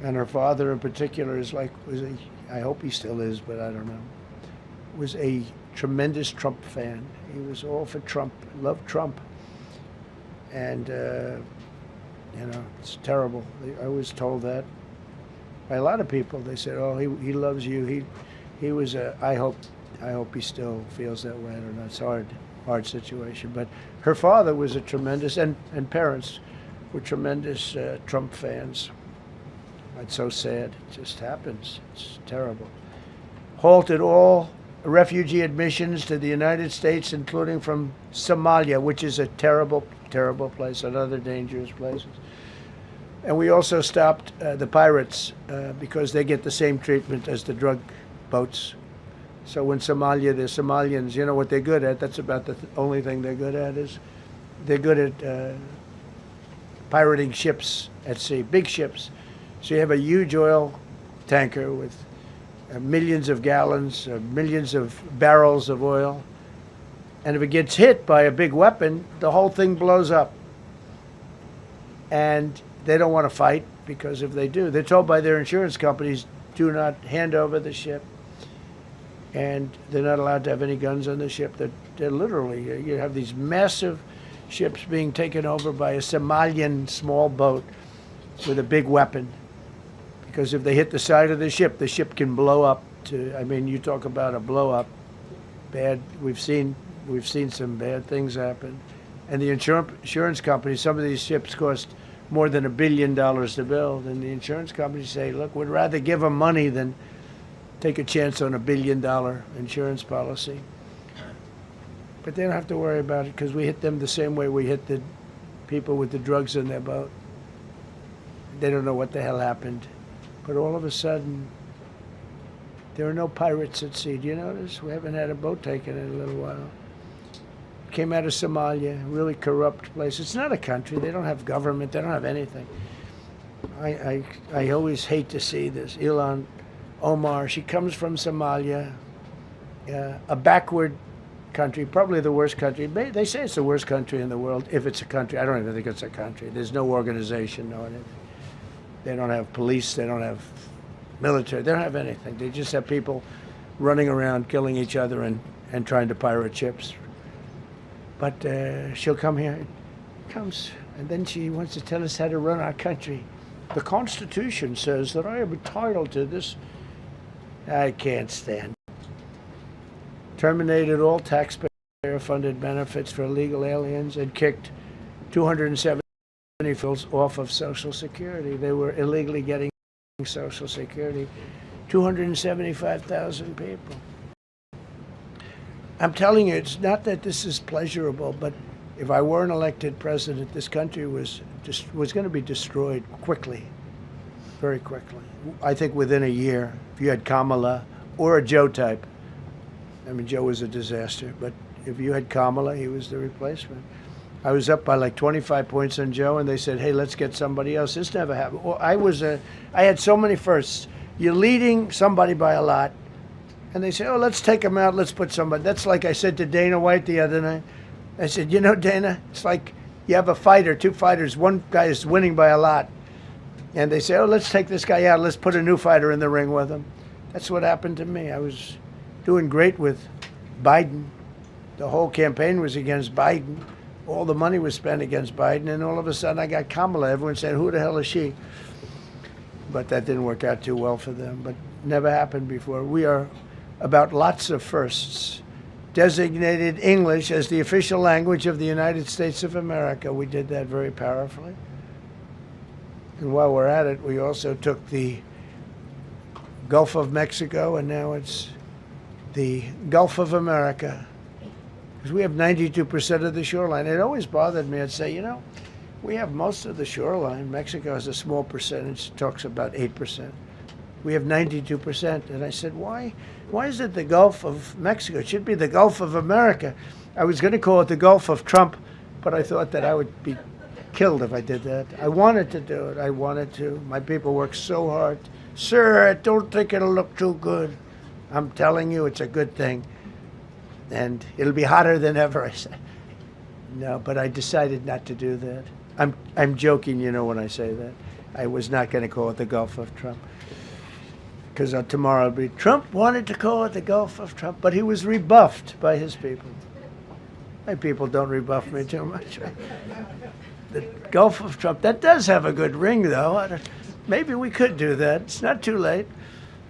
A: and her father in particular I hope he still is, but I don't know, was a tremendous Trump fan. He was all for Trump, loved Trump. And, you know, it's terrible. I was told that by a lot of people. They said, oh, he loves you. He was I hope he still feels that way. I don't know. It's a hard situation. But her father was a tremendous, and parents were tremendous Trump fans. It's so sad. It just happens. It's terrible. Halted all refugee admissions to the United States, including from Somalia, which is a terrible, terrible place, another dangerous places. And we also stopped the pirates because they get the same treatment as the drug boats. So in Somalia, the Somalians, you know what they're good at? That's about the only thing they're good at is they're good at pirating ships at sea, big ships. So you have a huge oil tanker with millions of gallons, millions of barrels of oil. And if it gets hit by a big weapon, the whole thing blows up. And they don't want to fight because if they do, they're told by their insurance companies, do not hand over the ship. And they're not allowed to have any guns on the ship. They're literally, you have these massive ships being taken over by a Somalian small boat with a big weapon. Because if they hit the side of the ship can blow up to, I mean, you talk about a blow up. Bad, we've seen some bad things happen. And the insurance companies, some of these ships cost more than $1 billion to build. And the insurance companies say, look, we'd rather give them money than take a chance on $1 billion insurance policy. But they don't have to worry about it because we hit them the same way we hit the people with the drugs in their boat. They don't know what the hell happened. But all of a sudden, there are no pirates at sea. Do you notice? We haven't had a boat taken in a little while. Came out of Somalia, a really corrupt place. It's not a country. They don't have government. They don't have anything. I always hate to see this. Ilan Omar, she comes from Somalia, a backward country, probably the worst country. They say it's the worst country in the world, if it's a country. I don't even think it's a country. There's no organization, no anything. They don't have police. They don't have military. They don't have anything. They just have people running around killing each other and trying to pirate ships. But she'll come here, comes, and then she wants to tell us how to run our country. The Constitution says that I am entitled to this. I can't stand it. Terminated all taxpayer-funded benefits for illegal aliens and kicked 270 individuals off of Social Security. They were illegally getting Social Security. 275,000 people. I'm telling you, it's not that this is pleasurable, but if I were an elected president, this country was going to be destroyed quickly, very quickly. I think within a year, if you had Kamala or a Joe type. I mean, Joe was a disaster, but if you had Kamala, he was the replacement. I was up by like 25 points on Joe, and they said, hey, let's get somebody else. This never happened. Well, I had so many firsts. You're leading somebody by a lot, and they say, oh, let's take him out, let's put somebody. That's like I said to Dana White the other night. I said, you know, Dana, it's like you have a fighter, two fighters, one guy is winning by a lot. And they say, oh, let's take this guy out, let's put a new fighter in the ring with him. That's what happened to me. I was doing great with Biden. The whole campaign was against Biden. All the money was spent against Biden, and all of a sudden I got Kamala. Everyone said, who the hell is she? But that didn't work out too well for them, but never happened before. We are about lots of firsts. Designated English as the official language of the United States of America. We did that very powerfully. And while we're at it, we also took the Gulf of Mexico, and now it's the Gulf of America. Because we have 92% of the shoreline. It always bothered me. I'd say, you know, we have most of the shoreline. Mexico has a small percentage, talks about 8%. We have 92%. And I said, why is it the Gulf of Mexico? It should be the Gulf of America. I was going to call it the Gulf of Trump, but I thought that I would be killed if I did that. I wanted to do it. I wanted to. My people worked so hard. Sir, I don't think it'll look too good. I'm telling you, it's a good thing. And it'll be hotter than ever, I said. No, but I decided not to do that. I'm joking, you know, when I say that. I was not going to call it the Gulf of Trump. Because tomorrow it'll be, Trump wanted to call it the Gulf of Trump, but he was rebuffed by his people. My people don't rebuff me too much. The Gulf of Trump, that does have a good ring, though. Maybe we could do that. It's not too late.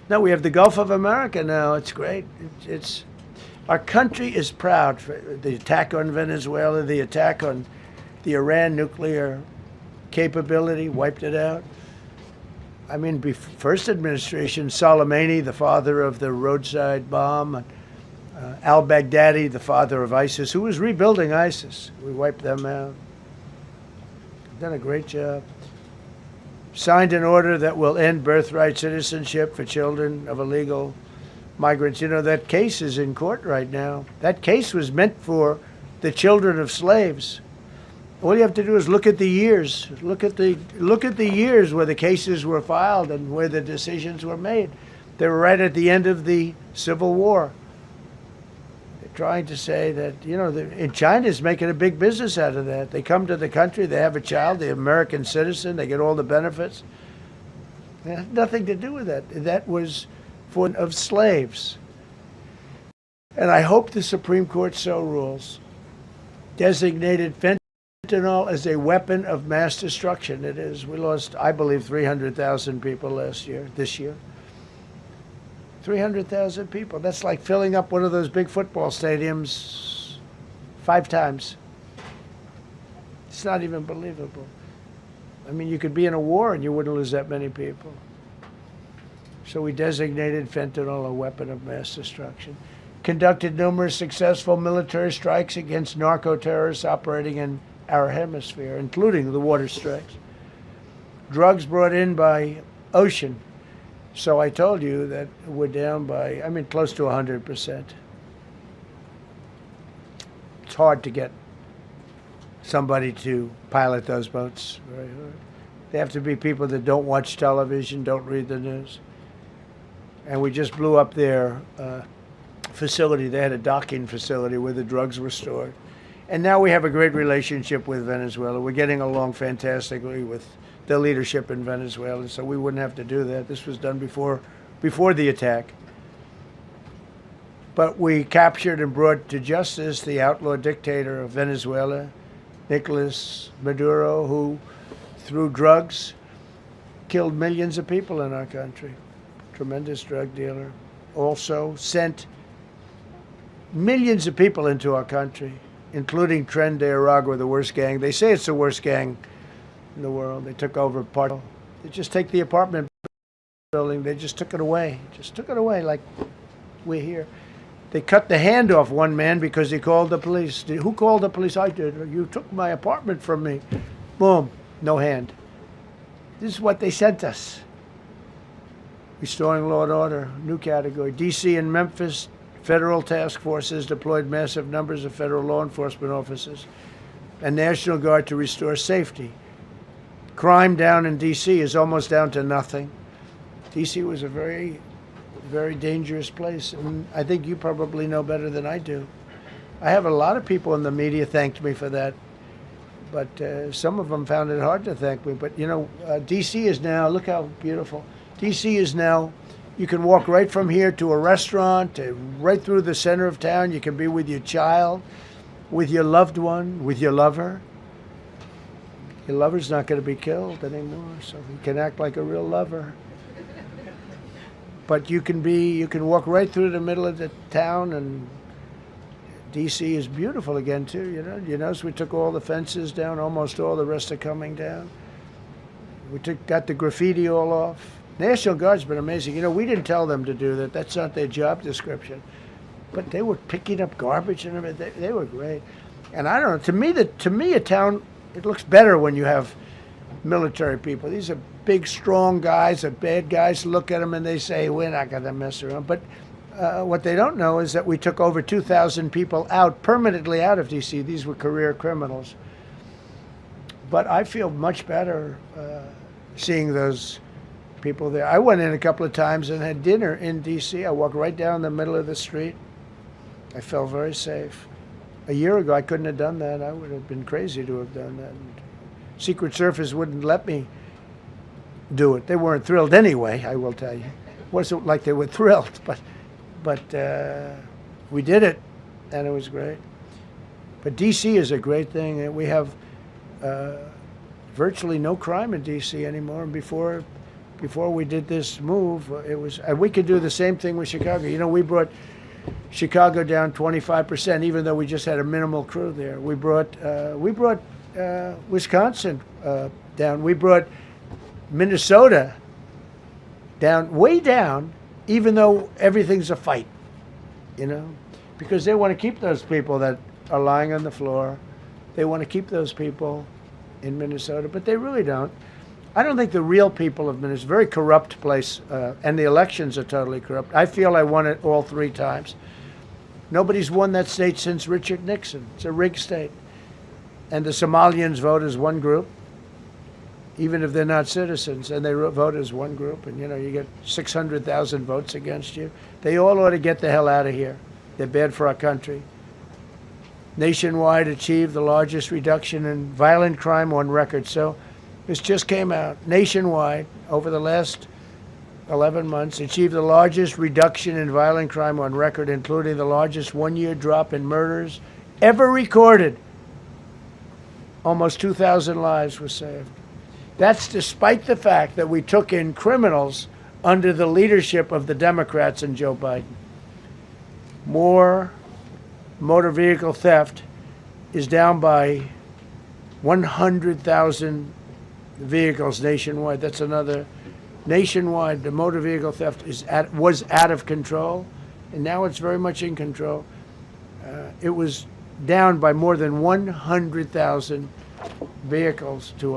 A: No, we have the Gulf of America now. It's great. Our country is proud for the attack on Venezuela, the attack on the Iran nuclear capability, wiped it out. I mean, first administration, Soleimani, the father of the roadside bomb, al-Baghdadi, the father of ISIS, who was rebuilding ISIS. We wiped them out. Done a great job. Signed an order that will end birthright citizenship for children of illegal migrants. You know, that case is in court right now. That case was meant for the children of slaves. All you have to do is look at the years. Look at the years where the cases were filed and where the decisions were made. They were right at the end of the Civil War. They're trying to say that, you know, in China's making a big business out of that. They come to the country, they have a child, the American citizen, they get all the benefits. It had nothing to do with that. That was of slaves. And I hope the Supreme Court so rules. Designated fentanyl as a weapon of mass destruction. It is. We lost, I believe, 300,000 people this year. 300,000 people. That's like filling up one of those big football stadiums 5 times. It's not even believable. I mean, you could be in a war and you wouldn't lose that many people. So we designated fentanyl a weapon of mass destruction. Conducted numerous successful military strikes against narco-terrorists operating in our hemisphere, including the water strikes. Drugs brought in by ocean. So I told you that we're down by, I mean, close to 100%. It's hard to get somebody to pilot those boats. Very hard. They have to be people that don't watch television, don't read the news. And we just blew up their facility. They had a docking facility where the drugs were stored. And now we have a great relationship with Venezuela. We're getting along fantastically with the leadership in Venezuela, so we wouldn't have to do that. This was done before the attack. But we captured and brought to justice the outlaw dictator of Venezuela, Nicolas Maduro, who, through drugs, killed millions of people in our country. Tremendous drug dealer. Also sent millions of people into our country, including Tren de Aragua, the worst gang. They say it's the worst gang in the world. They took over part. They just take the apartment building. They just took it away. Just took it away like we're here. They cut the hand off one man because he called the police. Who called the police? I did. You took my apartment from me. Boom. No hand. This is what they sent us. Restoring law and order, new category. D.C. and Memphis, federal task forces deployed massive numbers of federal law enforcement officers and National Guard to restore safety. Crime down in D.C. is almost down to nothing. D.C. was a very, very dangerous place, and I think you probably know better than I do. I have a lot of people in the media thanked me for that, but some of them found it hard to thank me. But, you know, D.C. is now, look how beautiful. D.C. is now, you can walk right from here to a restaurant, right through the center of town. You can be with your child, with your loved one, with your lover. Your lover's not going to be killed anymore, so you can act like a real lover. But you can walk right through the middle of the town, and D.C. is beautiful again, too, you know. You notice we took all the fences down, almost all, the rest are coming down. We got the graffiti all off. National Guard's been amazing. You know, we didn't tell them to do that. That's not their job description. But they were picking up garbage and everything. They were great. And I don't know, to me, a town, it looks better when you have military people. These are big, strong guys, are bad guys. Look at them and they say, we're not going to mess around. But what they don't know is that we took over 2,000 people out, permanently out of D.C. These were career criminals. But I feel much better seeing those people there. I went in a couple of times and had dinner in D.C. I walked right down the middle of the street. I felt very safe. A year ago, I couldn't have done that. I would have been crazy to have done that. Secret Service wouldn't let me do it. They weren't thrilled anyway, I will tell you. It wasn't like they were thrilled, but we did it, and it was great. But D.C. is a great thing. We have virtually no crime in D.C. anymore. And before we did this move, and we could do the same thing with Chicago. You know, we brought Chicago down 25%, even though we just had a minimal crew there. We brought Wisconsin down. We brought Minnesota down, way down, even though everything's a fight, you know, because they want to keep those people that are lying on the floor. They want to keep those people in Minnesota, but they really don't. I don't think the real people of Minnesota, it's a very corrupt place, and the elections are totally corrupt. I feel I won it all 3 times. Nobody's won that state since Richard Nixon. It's a rigged state. And the Somalians vote as one group, even if they're not citizens, and they vote as one group, and, you know, you get 600,000 votes against you. They all ought to get the hell out of here. They're bad for our country. Nationwide achieved the largest reduction in violent crime on record. So this just came out. Nationwide, over the last 11 months, achieved the largest reduction in violent crime on record, including the largest one-year drop in murders ever recorded. Almost 2,000 lives were saved. That's despite the fact that we took in criminals under the leadership of the Democrats and Joe Biden. More motor vehicle theft is down by 100,000 vehicles nationwide. That's another. Nationwide, the motor vehicle theft was out of control, and now it's very much in control. It was down by more than 100,000 vehicles to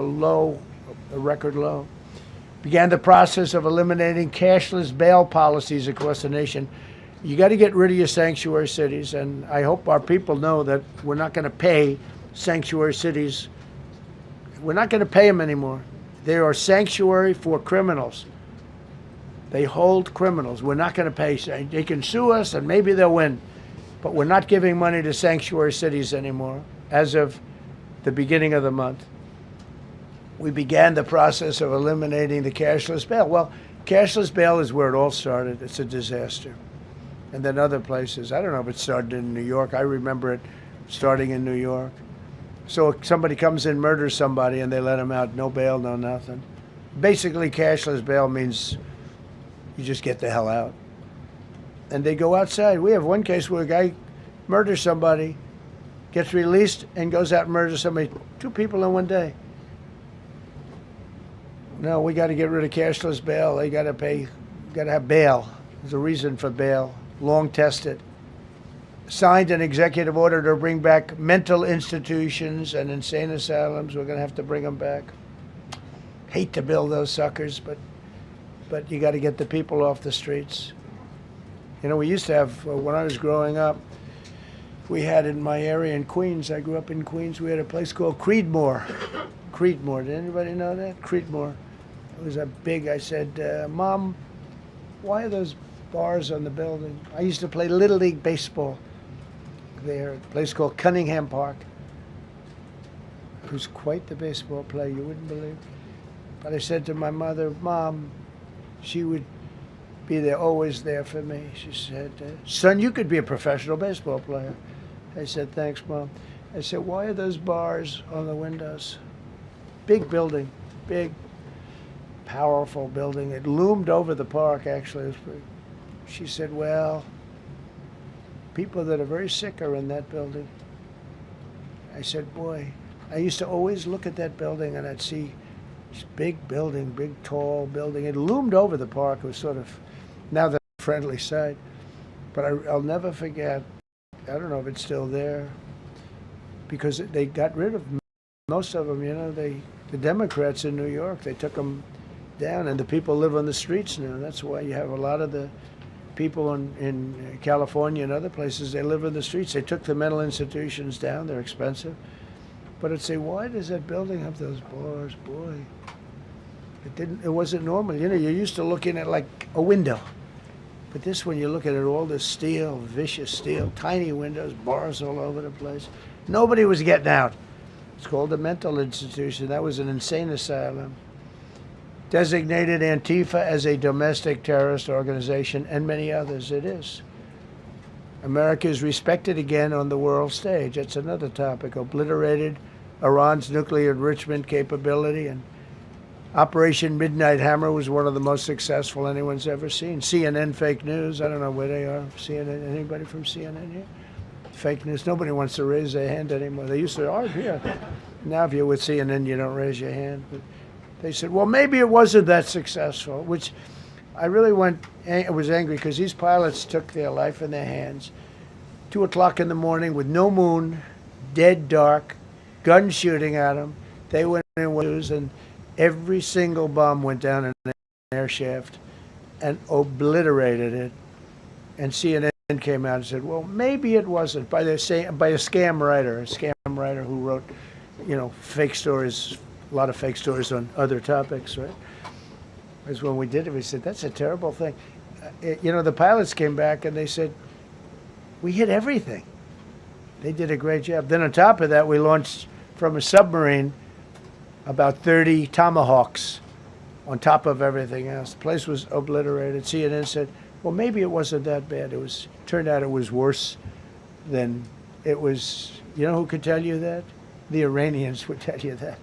A: a record low. Began the process of eliminating cashless bail policies across the nation. You got to get rid of your sanctuary cities, and I hope our people know that we're not going to pay sanctuary cities. We're not going to pay them anymore. They are sanctuary for criminals. They hold criminals. We're not going to pay. They can sue us, and maybe they'll win. But we're not giving money to sanctuary cities anymore as of the beginning of the month. We began the process of eliminating the cashless bail. Well, cashless bail is where it all started. It's a disaster. And then other places. I don't know if it started in New York. I remember it starting in New York. So if somebody comes in, murders somebody, and they let him out, no bail, no nothing. Basically, cashless bail means you just get the hell out. And they go outside. We have one case where a guy murders somebody, gets released, and goes out and murders somebody. 2 people in one day. No, we got to get rid of cashless bail. They got to pay, got to have bail. There's a reason for bail, long tested. Signed an executive order to bring back mental institutions and insane asylums. We're going to have to bring them back. Hate to build those suckers, but you got to get the people off the streets. You know, we used to have, when I was growing up, we had in my area in Queens, I grew up in Queens, we had a place called Creedmoor. Creedmoor, did anybody know that? Creedmoor. It was a big, I said, Mom, why are those bars on the building? I used to play Little League baseball there, a place called Cunningham Park. He was quite the baseball player, you wouldn't believe. But I said to my mother, Mom, she would be there, always there for me. She said, son, you could be a professional baseball player. I said, thanks, Mom. I said, why are those bars on the windows? Big building, big, powerful building. It loomed over the park, actually. She said, well, people that are very sick are in that building. I said, boy, I used to always look at that building and I'd see this big building, big tall building. It loomed over the park. It was sort of, now the friendly side. But I'll never forget, I don't know if it's still there, because they got rid of most of them, you know, the Democrats in New York, they took them down, and the people live on the streets now. That's why you have a lot of the people in California and other places, they live in the streets. They took the mental institutions down. They're expensive. But I'd say, why does that building have those bars? Boy, it wasn't normal. You know, you're used to looking at like a window. But this one, you look at it, all this steel, vicious steel, tiny windows, bars all over the place. Nobody was getting out. It's called a mental institution. That was an insane asylum. Designated Antifa as a domestic terrorist organization, and many others. It is. America is respected again on the world stage. That's another topic. Obliterated Iran's nuclear enrichment capability, and Operation Midnight Hammer was one of the most successful anyone's ever seen. CNN fake news. I don't know where they are. CNN. Anybody from CNN here? Fake news. Nobody wants to raise their hand anymore. They used to, oh, yeah. Now if you're with CNN, you don't raise your hand. But they said, well, maybe it wasn't that successful, which I really was angry because these pilots took their life in their hands. 2 o'clock in the morning with no moon, dead dark, guns shooting at them. They went in with news, and every single bomb went down in an air shaft and obliterated it. And CNN came out and said, well, maybe it wasn't, by a scam writer who wrote, you know, fake stories, a lot of fake stories on other topics, right? Because when we did it, we said, that's a terrible thing. You know, the pilots came back and they said, we hit everything. They did a great job. Then on top of that, we launched from a submarine about 30 Tomahawks on top of everything else. The place was obliterated. CNN said, well, maybe it wasn't that bad. Turned out it was worse than it was. You know who could tell you that? The Iranians would tell you that.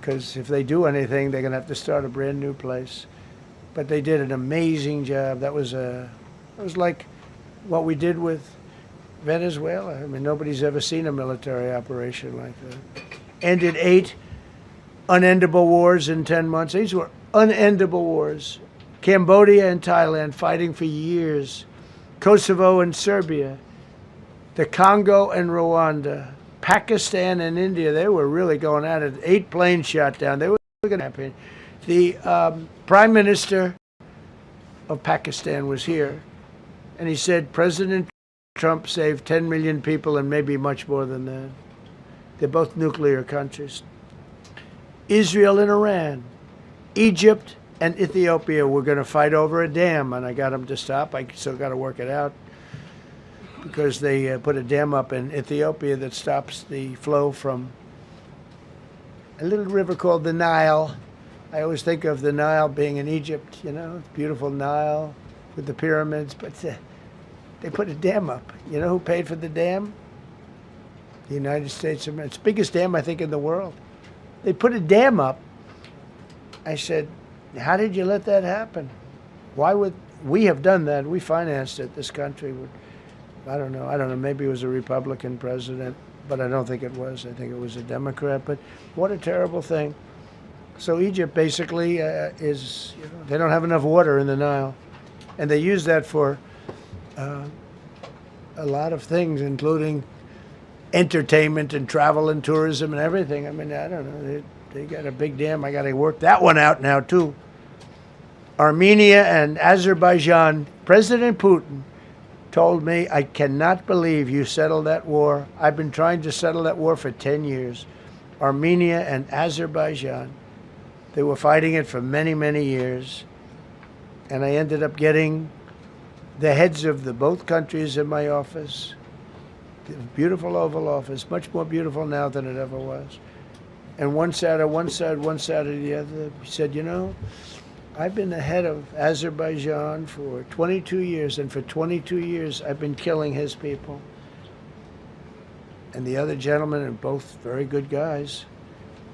A: Because if they do anything, they're going to have to start a brand new place. But they did an amazing job. That was like what we did with Venezuela. I mean, nobody's ever seen a military operation like that. Ended 8 unendable wars in 10 months. These were unendable wars. Cambodia and Thailand fighting for years. Kosovo and Serbia. The Congo and Rwanda. Pakistan and India, they were really going at it. 8 planes shot down. They were going to happen. The Prime Minister of Pakistan was here, and he said President Trump saved 10 million people and maybe much more than that. They're both nuclear countries. Israel and Iran. Egypt and Ethiopia were going to fight over a dam, and I got them to stop. I still got to work it out because they put a dam up in Ethiopia that stops the flow from a little river called the Nile. I always think of the Nile being in Egypt, you know, beautiful Nile with the pyramids, but they put a dam up. You know who paid for the dam? The United States of America. It's the biggest dam, I think, in the world. They put a dam up. I said, how did you let that happen? Why would we have done that? We financed it. This country would, I don't know, maybe it was a Republican president, but I don't think it was. I think it was a Democrat. But what a terrible thing. So Egypt basically is, you know, they don't have enough water in the Nile. And they use that for a lot of things, including entertainment and travel and tourism and everything. I mean, I don't know. They got a big dam. I got to work that one out now, too. Armenia and Azerbaijan. President Putin told me, I cannot believe you settled that war. I've been trying to settle that war for 10 years. Armenia and Azerbaijan. They were fighting it for many, many years. And I ended up getting the heads of both countries in my office. The beautiful Oval Office, much more beautiful now than it ever was. And one sat on one side, one sat on the other. He said, you know, I've been the head of Azerbaijan for 22 years, and for 22 years I've been killing his people. And the other gentleman, and both very good guys,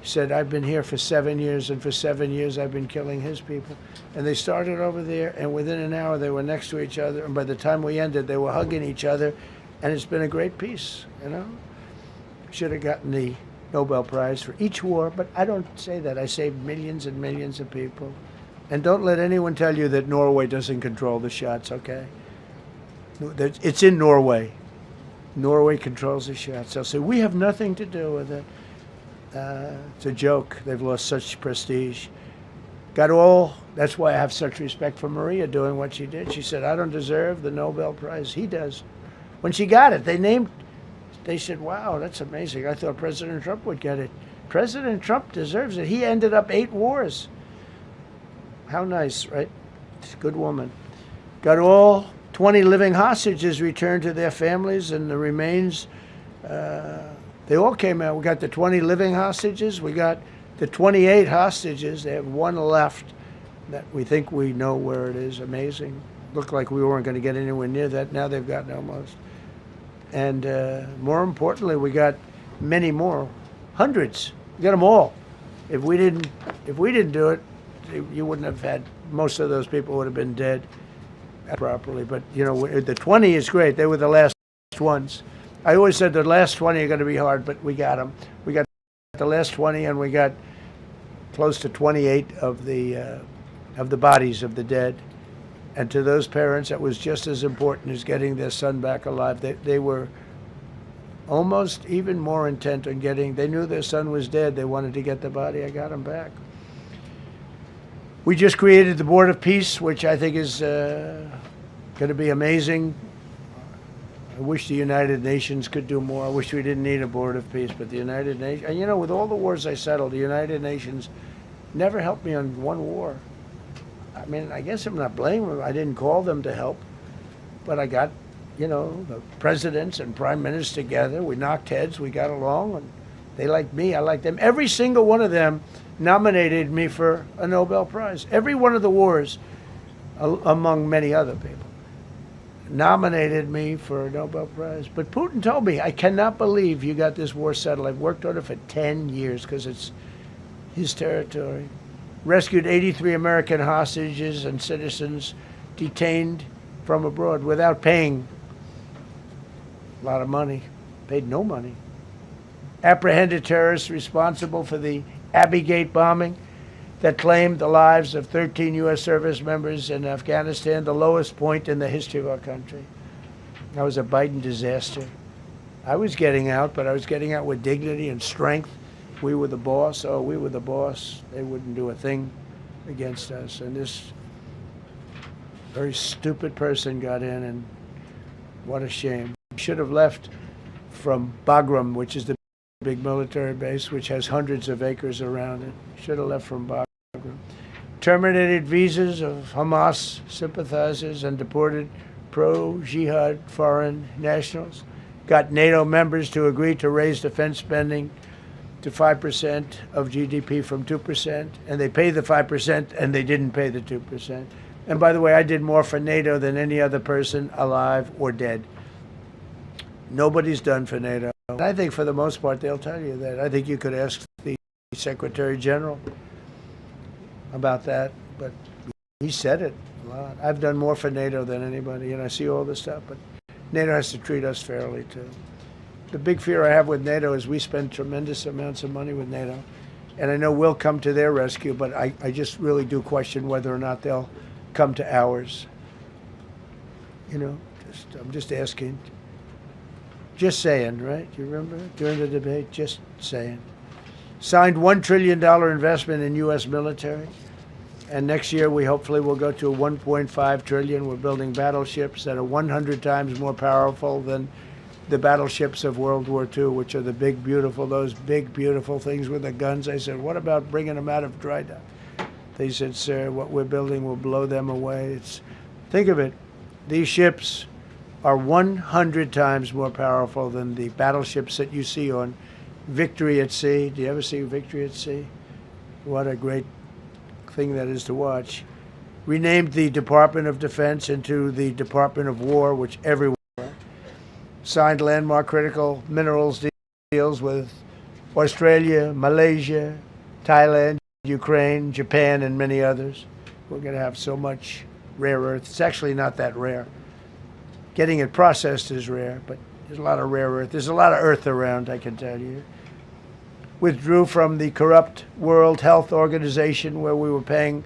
A: said, I've been here for 7 years, and for 7 years I've been killing his people. And they started over there, and within an hour they were next to each other, and by the time we ended, they were hugging each other, and it's been a great peace, you know? Should have gotten the Nobel Prize for each war, but I don't say that. I saved millions and millions of people. And don't let anyone tell you that Norway doesn't control the shots, okay? It's in Norway. Norway controls the shots. They'll say, we have nothing to do with it. It's a joke. They've lost such prestige. That's why I have such respect for Maria doing what she did. She said, I don't deserve the Nobel Prize. He does. When she got it, they said, wow, that's amazing. I thought President Trump would get it. President Trump deserves it. He ended up 8 wars. How nice, right? She's a good woman. Got all 20 living hostages returned to their families, and the remains, they all came out. We got the 20 living hostages. We got the 28 hostages. They have 1 left that we think we know where it is. Amazing. Looked like we weren't going to get anywhere near that. Now they've gotten almost. And more importantly, we got many more, hundreds. We got them all. If we didn't do it, you wouldn't have had, most of those people would have been dead properly. But, you know, the 20 is great. They were the last ones. I always said the last 20 are going to be hard, but we got them. We got the last 20, and we got close to 28 of the bodies of the dead. And to those parents, that was just as important as getting their son back alive. They were almost even more intent on they knew their son was dead. They wanted to get the body. I got him back. We just created the Board of Peace, which I think is going to be amazing. I wish the United Nations could do more. I wish we didn't need a Board of Peace, but the United Nations, and you know, with all the wars I settled, the United Nations never helped me on one war. I mean, I guess I'm not blaming them. I didn't call them to help, but I got, you know, the presidents and prime ministers together. We knocked heads. We got along, and they liked me. I liked them. Every single one of them nominated me for a Nobel Prize. Every one of the wars, among many other people, nominated me for a Nobel Prize. But Putin told me, I cannot believe you got this war settled. I've worked on it for 10 years because it's his territory. Rescued 83 American hostages and citizens detained from abroad without paying a lot of money. Paid no money. Apprehended terrorists responsible for the Abbey Gate bombing that claimed the lives of 13 U.S. service members in Afghanistan, the lowest point in the history of our country. That was a Biden disaster. I was getting out, but I was getting out with dignity and strength. We were the boss. Oh, we were the boss. They wouldn't do a thing against us. And this very stupid person got in, and what a shame. We should have left from Bagram, which is the big military base, which has hundreds of acres around it. Should have left from Bagram. Terminated visas of Hamas sympathizers and deported pro-jihad foreign nationals. Got NATO members to agree to raise defense spending to 5% of GDP from 2%, and they pay the 5%, and they didn't pay the 2%. And by the way, I did more for NATO than any other person alive or dead. Nobody's done for NATO. And I think for the most part, they'll tell you that. I think you could ask the Secretary General about that, but he said it a lot. I've done more for NATO than anybody, and I see all this stuff, but NATO has to treat us fairly, too. The big fear I have with NATO is we spend tremendous amounts of money with NATO, and I know we'll come to their rescue, but I just really do question whether or not they'll come to ours. You know, I'm just asking. Just saying, right? You remember during the debate? Just saying. Signed $1 trillion investment in U.S. military. And next year, we hopefully will go to a $1.5 trillion. We're building battleships that are 100 times more powerful than the battleships of World War II, which are the big, beautiful, those big, beautiful things with the guns. I said, what about bringing them out of dry dock? They said, sir, what we're building will blow them away. Think of it. These ships are 100 times more powerful than the battleships that you see on Victory at Sea. Do you ever see Victory at Sea? What a great thing that is to watch. Renamed the Department of Defense into the Department of War, which everyone signed landmark critical minerals deals with Australia, Malaysia, Thailand, Ukraine, Japan, and many others. We're going to have so much rare earth. It's actually not that rare. Getting it processed is rare, but there's a lot of rare earth. There's a lot of earth around, I can tell you. Withdrew from the corrupt World Health Organization, where we were paying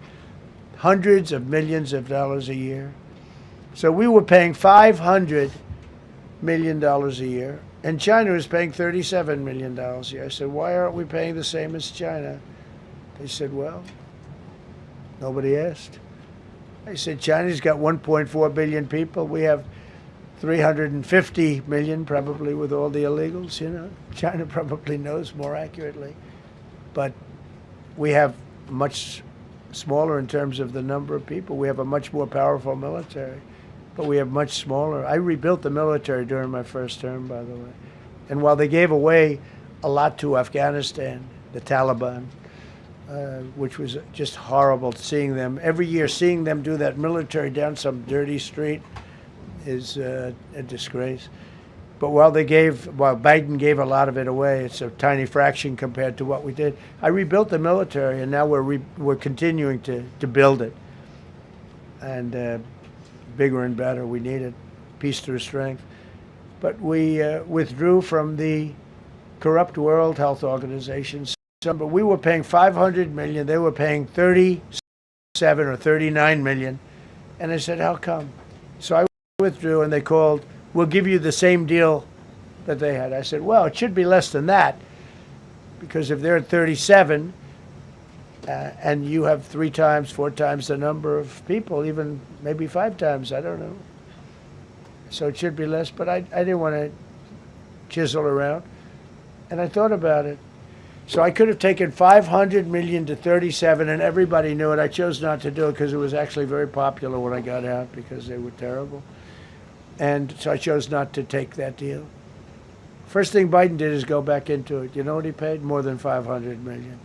A: hundreds of millions of dollars a year. So we were paying $500 million a year, and China was paying $37 million a year. I said, why aren't we paying the same as China? They said, well, nobody asked. I said, China's got 1.4 billion people. We have 350 million, probably, with all the illegals, you know. China probably knows more accurately. But we have much smaller in terms of the number of people. We have a much more powerful military, but we have much smaller. I rebuilt the military during my first term, by the way. And while they gave away a lot to Afghanistan, the Taliban, which was just horrible seeing them. Every year, seeing them do that military down some dirty street is a disgrace. But while Biden gave a lot of it away, it's a tiny fraction compared to what we did. I rebuilt the military, and now we're continuing to build it. And bigger and better, we need it. Peace through strength. But we withdrew from the corrupt World Health Organization. But we were paying $500 million. They were paying 37 or 39 million. And I said, how come? So I withdrew, and they called, we'll give you the same deal that they had. I said, well, it should be less than that, because if they're at 37 and you have 3 times, 4 times the number of people, even maybe 5 times, I don't know. So it should be less, but I didn't want to chisel around. And I thought about it. So I could have taken 500 million to 37, and everybody knew it. I chose not to do it because it was actually very popular when I got out, because they were terrible. And so I chose not to take that deal. First thing Biden did is go back into it. You know what he paid? More than 500 million.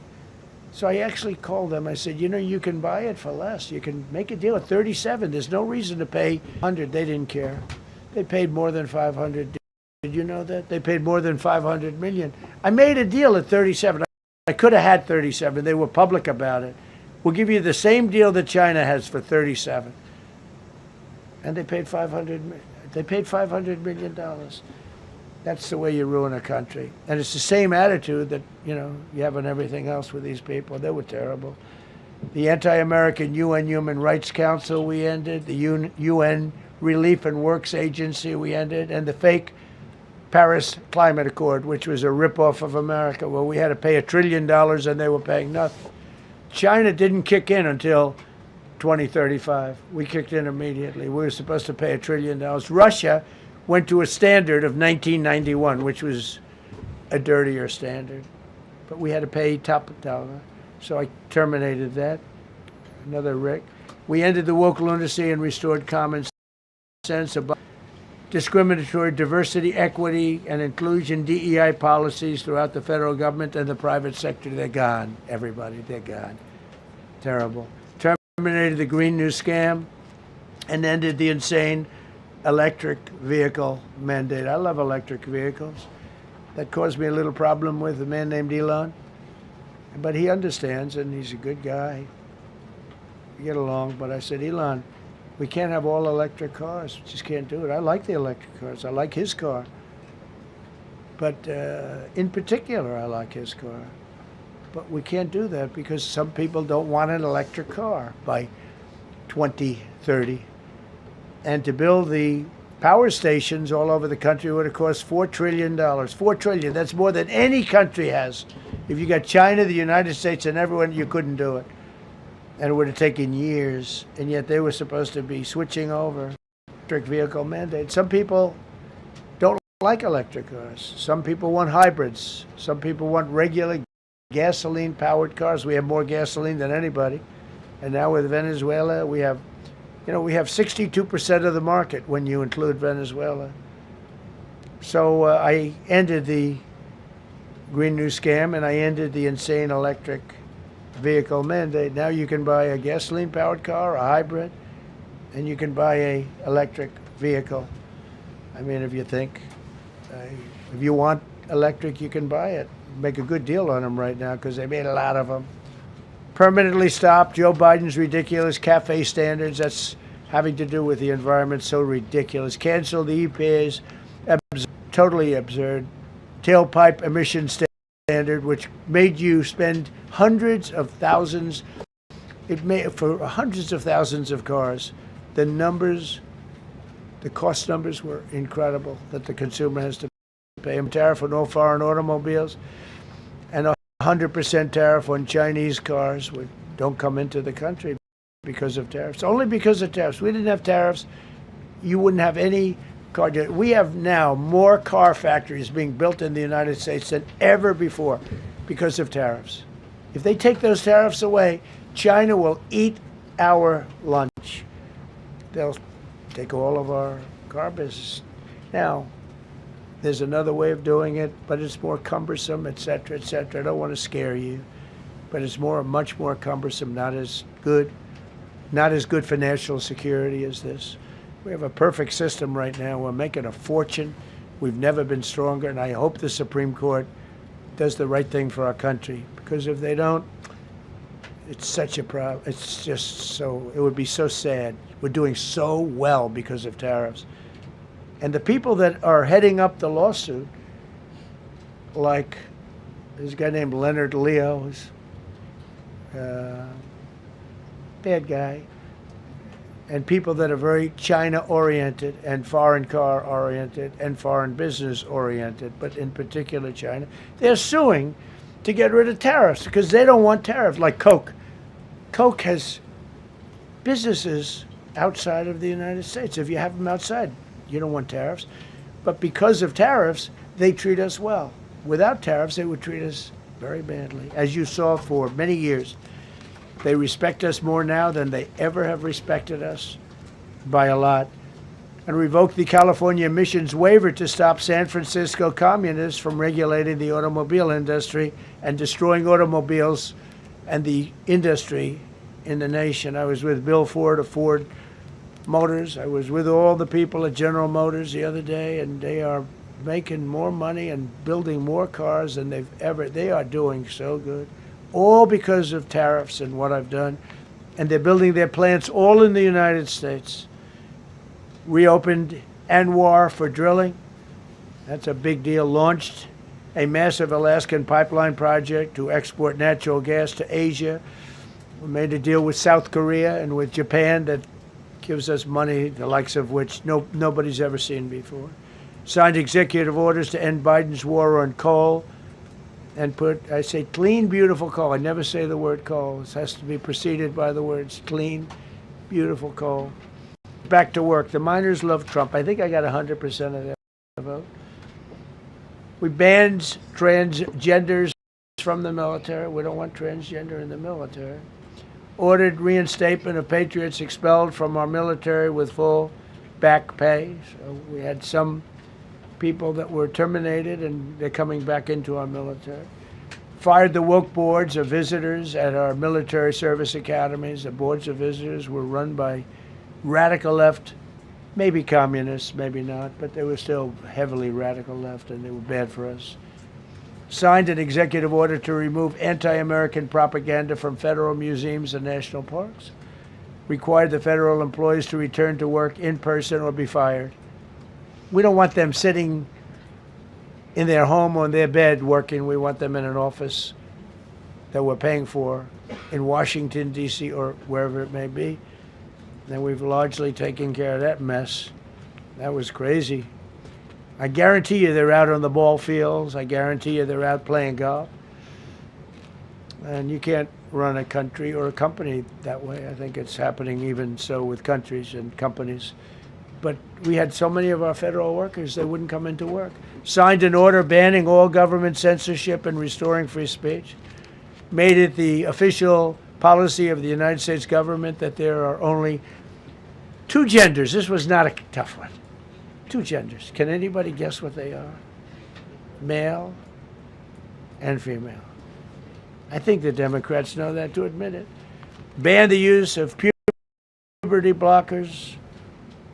A: So I actually called them. I said, you know, you can buy it for less. You can make a deal at 37. There's no reason to pay 100. They didn't care. They paid more than 500. Did you know that? They paid more than 500 million. I made a deal at 37. I could have had 37. They were public about it. We'll give you the same deal that China has for 37. And they paid $500 million. That's the way you ruin a country. And it's the same attitude that, you know, you have on everything else with these people. They were terrible. The anti-American UN Human Rights Council we ended, the UN Relief and Works Agency we ended, and the fake Paris Climate Accord, which was a ripoff of America, where we had to pay $1 trillion and they were paying nothing. China didn't kick in until 2035. We kicked in immediately. We were supposed to pay $1 trillion. Russia went to a standard of 1991, which was a dirtier standard. But we had to pay top dollar. So I terminated that. Another Rick. We ended the woke lunacy and restored common sense about discriminatory diversity, equity, and inclusion, DEI policies throughout the federal government and the private sector. They're gone, everybody. They're gone. Terrible. Terminated the Green New Scam and ended the insane electric vehicle mandate. I love electric vehicles. That caused me a little problem with a man named Elon. But he understands, and he's a good guy. We get along, but I said, Elon, we can't have all electric cars. We just can't do it. I like the electric cars. I like his car. But in particular, I like his car. But we can't do that because some people don't want an electric car by 2030. And to build the power stations all over the country would have cost $4 trillion. $4 trillion. That's more than any country has. If you got China, the United States, and everyone, you couldn't do it. And it would have taken years. And yet they were supposed to be switching over. Electric vehicle mandate. Some people don't like electric cars. Some people want hybrids. Some people want regular gasoline-powered cars. We have more gasoline than anybody. And now with Venezuela, we have 62% of the market when you include Venezuela. So I ended the Green New Scam and I ended the insane electric vehicle mandate. Now you can buy a gasoline-powered car, a hybrid, and you can buy a electric vehicle. I mean, if you think, if you want electric, you can buy it. Make a good deal on them right now because they made a lot of them. Permanently stopped Joe Biden's ridiculous CAFE standards. That's having to do with the environment. So ridiculous. Cancel the EPA's totally absurd tailpipe emission standard, which made you spend hundreds of thousands. It made for hundreds of thousands of cars. The numbers, the cost numbers were incredible that the consumer has to pay. A tariff on all foreign automobiles and 100% tariff on Chinese cars which don't come into the country because of tariffs. Only because of tariffs. We didn't have tariffs, you wouldn't have any car. We have now more car factories being built in the United States than ever before because of tariffs. If they take those tariffs away, China will eat our lunch. They'll take all of our car business. Now, there's another way of doing it, but it's more cumbersome, et cetera, et cetera. I don't want to scare you, but it's much more cumbersome, not as good for national security as this. We have a perfect system right now. We're making a fortune. We've never been stronger, and I hope the Supreme Court does the right thing for our country, because if they don't, it's such a problem. It's just so, it would be so sad. We're doing so well because of tariffs. And the people that are heading up the lawsuit, like there's a guy named Leonard Leo, who's a bad guy, and people that are very China-oriented and foreign car-oriented and foreign business-oriented, but in particular China, they're suing to get rid of tariffs because they don't want tariffs, like Coke. Coke has businesses outside of the United States. If you have them outside, you don't want tariffs. But because of tariffs, they treat us well. Without tariffs, they would treat us very badly. As you saw for many years, they respect us more now than they ever have respected us, by a lot. And revoked the California emissions waiver to stop San Francisco communists from regulating the automobile industry and destroying automobiles and the industry in the nation. I was with Bill Ford of Ford Motors. I was with all the people at General Motors the other day, and they are making more money and building more cars than they are doing so good. All because of tariffs and what I've done. And they're building their plants all in the United States. Reopened Anwar for drilling. That's a big deal. Launched a massive Alaskan pipeline project to export natural gas to Asia. We made a deal with South Korea and with Japan that gives us money, the likes of which nobody's ever seen before. Signed executive orders to end Biden's war on coal and put, I say, clean, beautiful coal. I never say the word coal. It has to be preceded by the words clean, beautiful coal. Back to work. The miners love Trump. I think I got 100% of their vote. We banned transgenders from the military. We don't want transgender in the military. Ordered reinstatement of patriots expelled from our military with full back pay. So we had some people that were terminated and they're coming back into our military. Fired the woke boards of visitors at our military service academies. The boards of visitors were run by radical left, maybe communists, maybe not, but they were still heavily radical left and they were bad for us. Signed an executive order to remove anti-American propaganda from federal museums and national parks. Required the federal employees to return to work in person or be fired. We don't want them sitting in their home or in their bed working. We want them in an office that we're paying for in Washington, D.C. or wherever it may be. And we've largely taken care of that mess. That was crazy. I guarantee you they're out on the ball fields. I guarantee you they're out playing golf. And you can't run a country or a company that way. I think it's happening even so with countries and companies. But we had so many of our federal workers, they wouldn't come into work. Signed an order banning all government censorship and restoring free speech. Made it the official policy of the United States government that there are only two genders. This was not a tough one. Two genders. Can anybody guess what they are? Male and female. I think the Democrats know that to admit it. Ban the use of puberty blockers,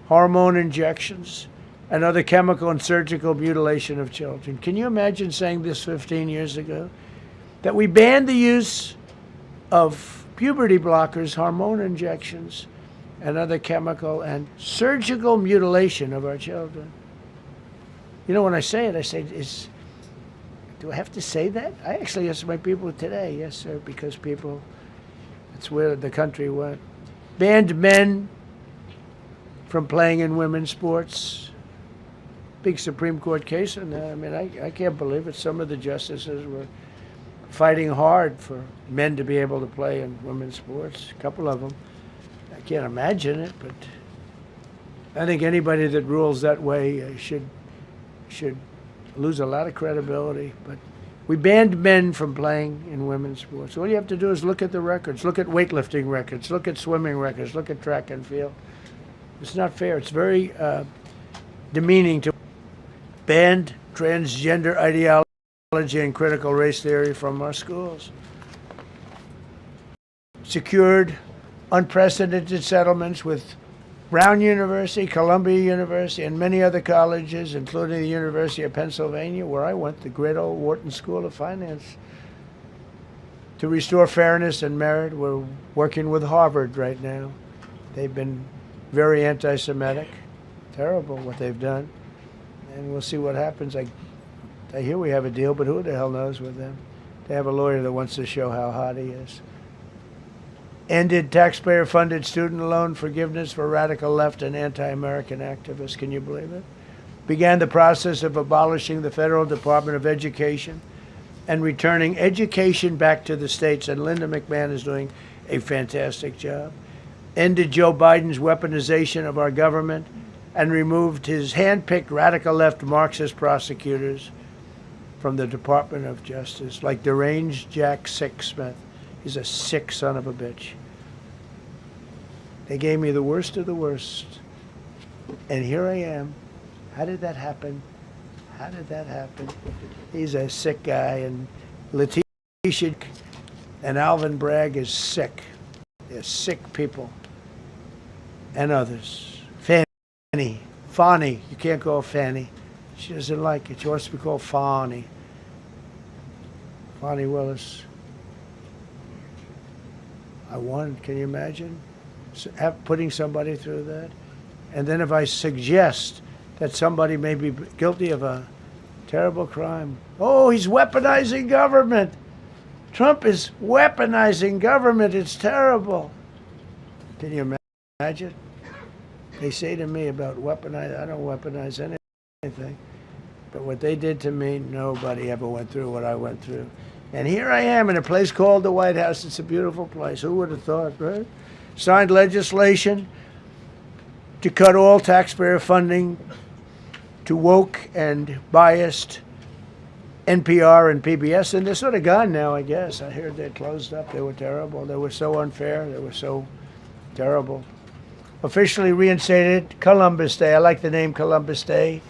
A: hormone injections, and other chemical and surgical mutilation of children. Can you imagine saying this 15 years ago? That we banned the use of puberty blockers, hormone injections, and other chemical and surgical mutilation of our children. You know, when I say it, I say, do I have to say that? I actually asked my people today, yes, sir, because people, that's where the country went. Banned men from playing in women's sports. Big Supreme Court case in that. I mean, I can't believe it. Some of the justices were fighting hard for men to be able to play in women's sports, a couple of them. I can't imagine it, but I think anybody that rules that way should lose a lot of credibility. But we banned men from playing in women's sports. All you have to do is look at the records, look at weightlifting records, look at swimming records, look at track and field. It's not fair. It's very demeaning to ban transgender ideology and critical race theory from our schools. Secured unprecedented settlements with Brown University, Columbia University, and many other colleges, including the University of Pennsylvania, where I went, the great old Wharton School of Finance. To restore fairness and merit, we're working with Harvard right now. They've been very anti-Semitic. Terrible what they've done. And we'll see what happens. I hear we have a deal, but who the hell knows with them? They have a lawyer that wants to show how hot he is. Ended taxpayer-funded student loan forgiveness for radical left and anti-American activists. Can you believe it? Began the process of abolishing the Federal Department of Education and returning education back to the states. And Linda McMahon is doing a fantastic job. Ended Joe Biden's weaponization of our government and removed his hand-picked radical left Marxist prosecutors from the Department of Justice, like deranged Jack Smith. He's a sick son of a bitch. They gave me the worst of the worst. And here I am. How did that happen? How did that happen? He's a sick guy. And Letitia and Alvin Bragg is sick. They're sick people. And others. Fani. You can't call Fanny. She doesn't like it. She wants to be called Fani. Fani Willis. I won. Can you imagine? Putting somebody through that? And then if I suggest that somebody may be guilty of a Terrible crime. Oh, he's weaponizing government. Trump is weaponizing government. It's terrible. Can you imagine? They say to me about weaponize. I don't weaponize anything. But what they did to me, nobody ever went through what I went through. And here I am in a place called the White House. It's a beautiful place. Who would have thought, right? Signed legislation to cut all taxpayer funding to woke and biased NPR and PBS. And they're sort of gone now, I guess. I heard they closed up. They were terrible. They were so unfair. They were so terrible. Officially reinstated Columbus Day. I like the name Columbus Day.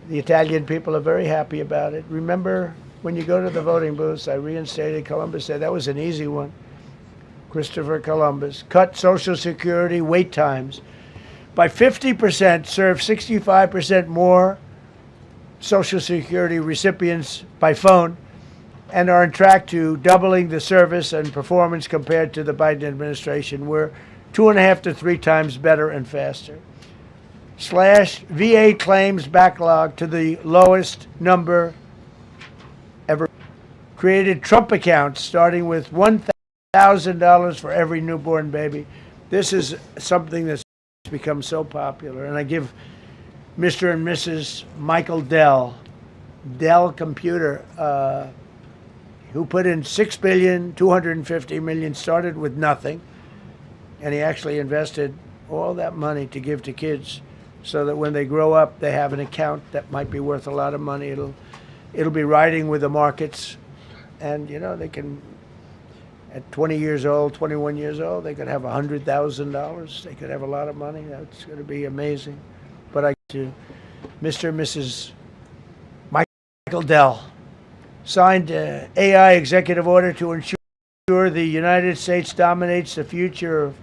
A: The Italian people are very happy about it. Remember, when you go to the voting booths, I reinstated Columbus Day. That was an easy one. Christopher Columbus. Cut Social Security wait times by 50%, serve 65% more Social Security recipients by phone, and are on track to doubling the service and performance compared to the Biden administration. We're 2.5 to 3 times better and faster. Slash VA claims backlog to the lowest number ever. Created Trump accounts starting with $1,000 for every newborn baby. This is something that's become so popular. And I give Mr. and Mrs. Michael Dell Computer, who put in $6.25 billion, started with nothing. And he actually invested all that money to give to kids so that when they grow up, they have an account that might be worth a lot of money. It'll be riding with the markets. And, you know, they can, at 20 years old, 21 years old, they could have $100,000. They could have a lot of money. That's going to be amazing. But I to Mr. and Mrs. Michael Dell signed an AI executive order to ensure the United States dominates the future of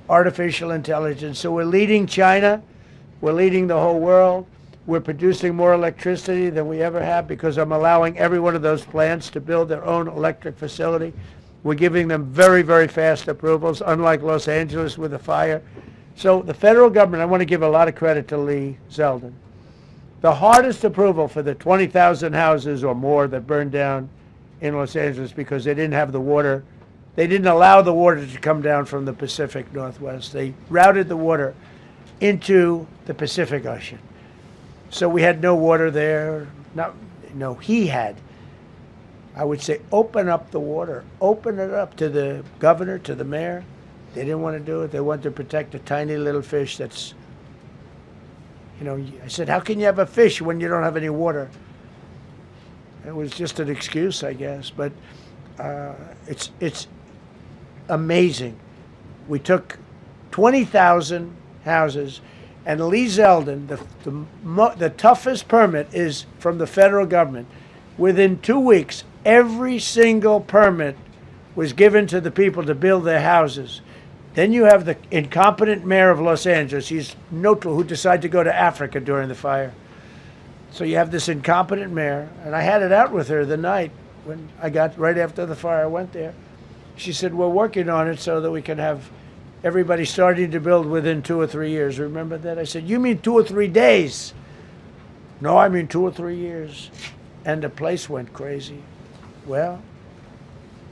A: artificial intelligence. So we're leading China. We're leading the whole world. We're producing more electricity than we ever have because I'm allowing every one of those plants to build their own electric facility. We're giving them very, very fast approvals, unlike Los Angeles with the fire. So the federal government, I want to give a lot of credit to Lee Zeldin. The hardest approval for the 20,000 houses or more that burned down in Los Angeles because they didn't have the water. They didn't allow the water to come down from the Pacific Northwest. They routed the water into the Pacific Ocean. So we had no water there. No, he had. I would say open up the water. Open it up to the governor, to the mayor. They didn't want to do it. They wanted to protect a tiny little fish that's, you know, I said, how can you have a fish when you don't have any water? It was just an excuse, I guess. But it's amazing. We took 20,000 houses, and Lee Zeldin, the toughest permit is from the federal government. Within 2 weeks, every single permit was given to the people to build their houses. Then you have the incompetent mayor of Los Angeles. He's neutral, who decided to go to Africa during the fire. So you have this incompetent mayor, and I had it out with her the night when I got, right after the fire, I went there. She said, we're working on it so that we can have everybody starting to build within 2 or 3 years. Remember that? I said, you mean 2 or 3 days? No, I mean 2 or 3 years. And the place went crazy. Well,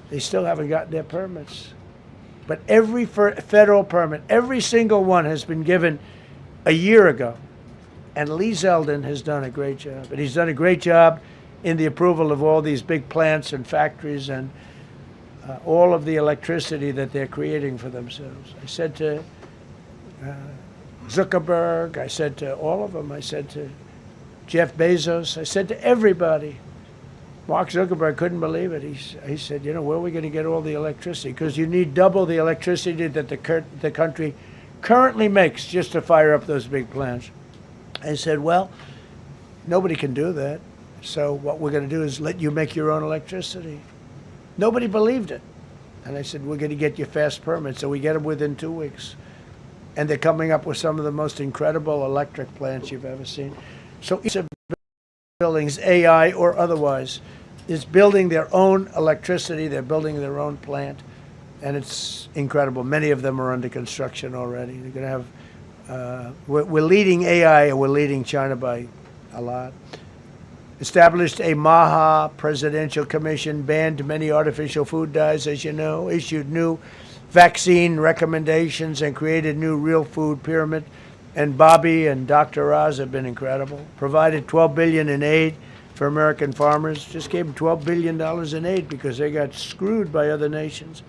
A: they still haven't gotten their permits. But every federal permit, every single one has been given a year ago. And Lee Zeldin has done a great job. And he's done a great job in the approval of all these big plants and factories and all of the electricity that they're creating for themselves. I said to Zuckerberg, I said to all of them, I said to Jeff Bezos, I said to everybody. Mark Zuckerberg couldn't believe it. He said, you know, where are we going to get all the electricity? Because you need double the electricity that the country currently makes just to fire up those big plants. I said, well, nobody can do that. So what we're going to do is let you make your own electricity. Nobody believed it. And I said, we're going to get you fast permits. So we get them within 2 weeks. And they're coming up with some of the most incredible electric plants you've ever seen. So each of the buildings, AI or otherwise, is building their own electricity. They're building their own plant. And it's incredible. Many of them are under construction already. They're going to have, we're leading AI, and we're leading China by a lot. established a MAHA presidential commission, banned many artificial food dyes, as you know, issued new vaccine recommendations, and created new real food pyramid. And Bobby and Dr. Oz have been incredible. Provided $12 billion in aid for American farmers. Just gave them $12 billion in aid because they got screwed by other nations.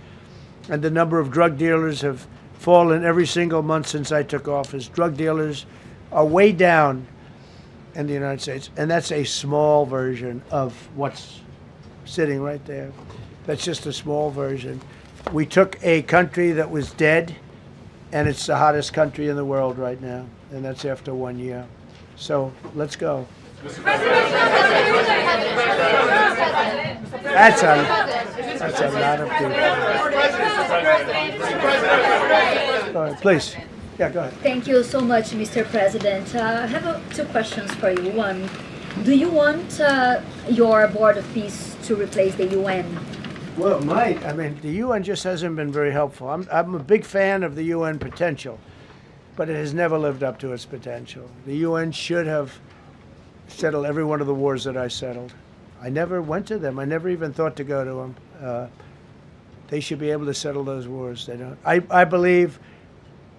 A: And the number of drug dealers have fallen every single month since I took office. Drug dealers are way down in the United States, and that's a small version of what's sitting right there. That's just a small version. We took a country that was dead, and it's the hottest country in the world right now, and that's after 1 year. So let's go. That's a lot of people. Go ahead, please. Yeah, go ahead.
C: Thank you so much, Mr. President. I have two questions for you. One, do you want your Board of Peace to replace the UN?
A: Well, it might. I mean, the UN just hasn't been very helpful. I'm a big fan of the UN potential, but it has never lived up to its potential. The UN should have settled every one of the wars that I settled. I never went to them. I never even thought to go to them. They should be able to settle those wars. They don't. I believe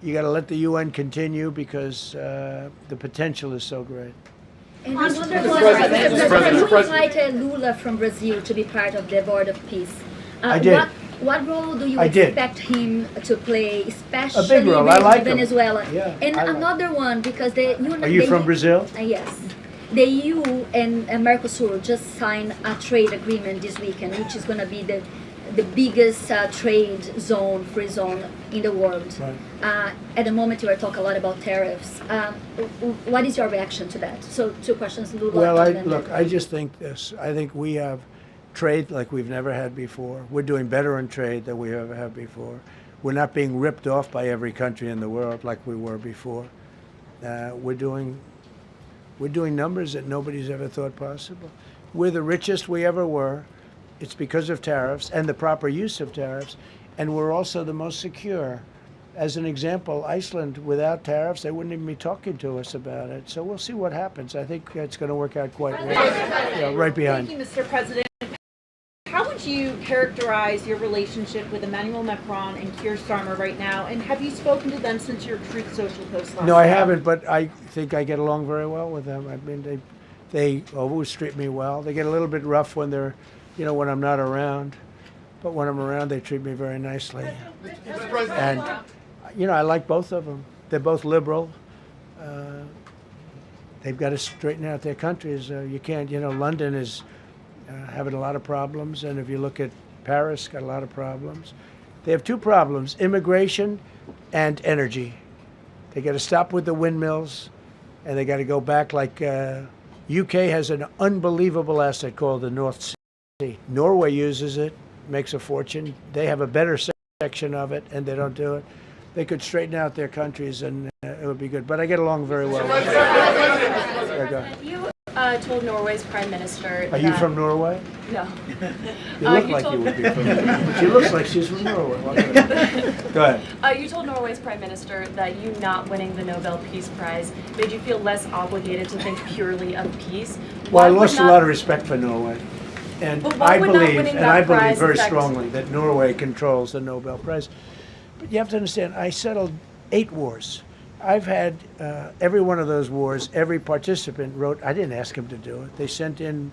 A: you got to let the UN continue because the potential is so great.
C: And I wonder you invited Lula from Brazil to be part of the Board of Peace.
A: I did.
C: What role do you expect him to play, especially
A: a big role. I like
C: Venezuela?
A: Yeah,
C: and another one, because the
A: Are you from Brazil?
C: Yes. The EU and Mercosur just signed a trade agreement this weekend, which is going to be the biggest trade zone, free zone in the world. Right. At the moment, you are talking a lot about tariffs. What is your reaction to that? So, two questions, Lula.
A: Well, I just think this. I think we have trade like we've never had before. We're doing better in trade than we ever have before. We're not being ripped off by every country in the world like we were before. We're doing numbers that nobody's ever thought possible. We're the richest we ever were. It's because of tariffs and the proper use of tariffs, and we're also the most secure. As an example, Iceland, without tariffs, they wouldn't even be talking to us about it. So we'll see what happens. I think it's going to work out quite well. Yeah, right behind.
B: Thank you, Mr. President. How would you characterize your relationship with Emmanuel Macron and Keir Starmer right now? And have you spoken to them since your Truth Social post last
A: No, I
B: night?
A: haven't, but I think I get along very well with them. I mean, they always treat me well. They get a little bit rough when they're, when I'm not around. But when I'm around, they treat me very nicely. And, I like both of them. They're both liberal. They've got to straighten out their countries. You can't, London is having a lot of problems. And if you look at Paris, got a lot of problems. They have two problems, immigration and energy. They got to stop with the windmills, and they got to go back like UK has an unbelievable asset called the North Sea. Norway uses it, makes a fortune. They have a better section of it, and they don't do it. They could straighten out their countries, and it would be good. But I get along very well with them.
D: You told Norway's prime minister.
A: Are you from Norway?
D: No.
A: You look like you would be from Norway. But she looks like she's from Norway. Go ahead.
D: You told Norway's prime minister that you not winning the Nobel Peace Prize made you feel less obligated to think purely of peace.
A: Well, I lost a lot of respect for Norway. And I believe very strongly that Norway controls the Nobel Prize. But you have to understand, I settled 8 wars. I've had every one of those wars, every participant wrote, I didn't ask them to do it. They sent in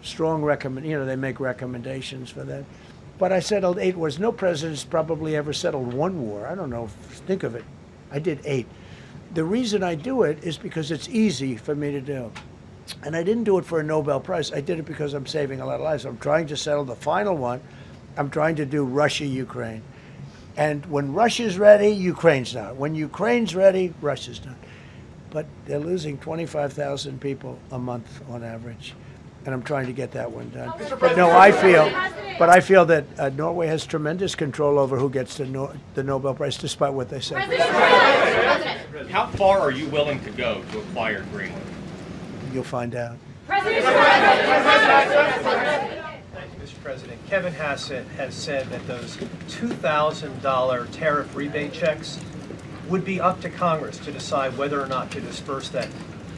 A: strong they make recommendations for that. But I settled 8 wars. No president's probably ever settled 1 war. I don't know, think of it. I did 8. The reason I do it is because it's easy for me to do. And I didn't do it for a Nobel Prize. I did it because I'm saving a lot of lives. I'm trying to settle the final one. I'm trying to do Russia-Ukraine. And when Russia's ready, Ukraine's not. When Ukraine's ready, Russia's not. But they're losing 25,000 people a month on average. And I'm trying to get that one done. But no, I feel that Norway has tremendous control over who gets the Nobel Prize, despite what they say.
E: How far are you willing to go to acquire Greenland?
A: You'll find out.
F: Mr. President, Kevin Hassett has said that those $2,000 tariff rebate checks would be up to Congress to decide whether or not to disperse that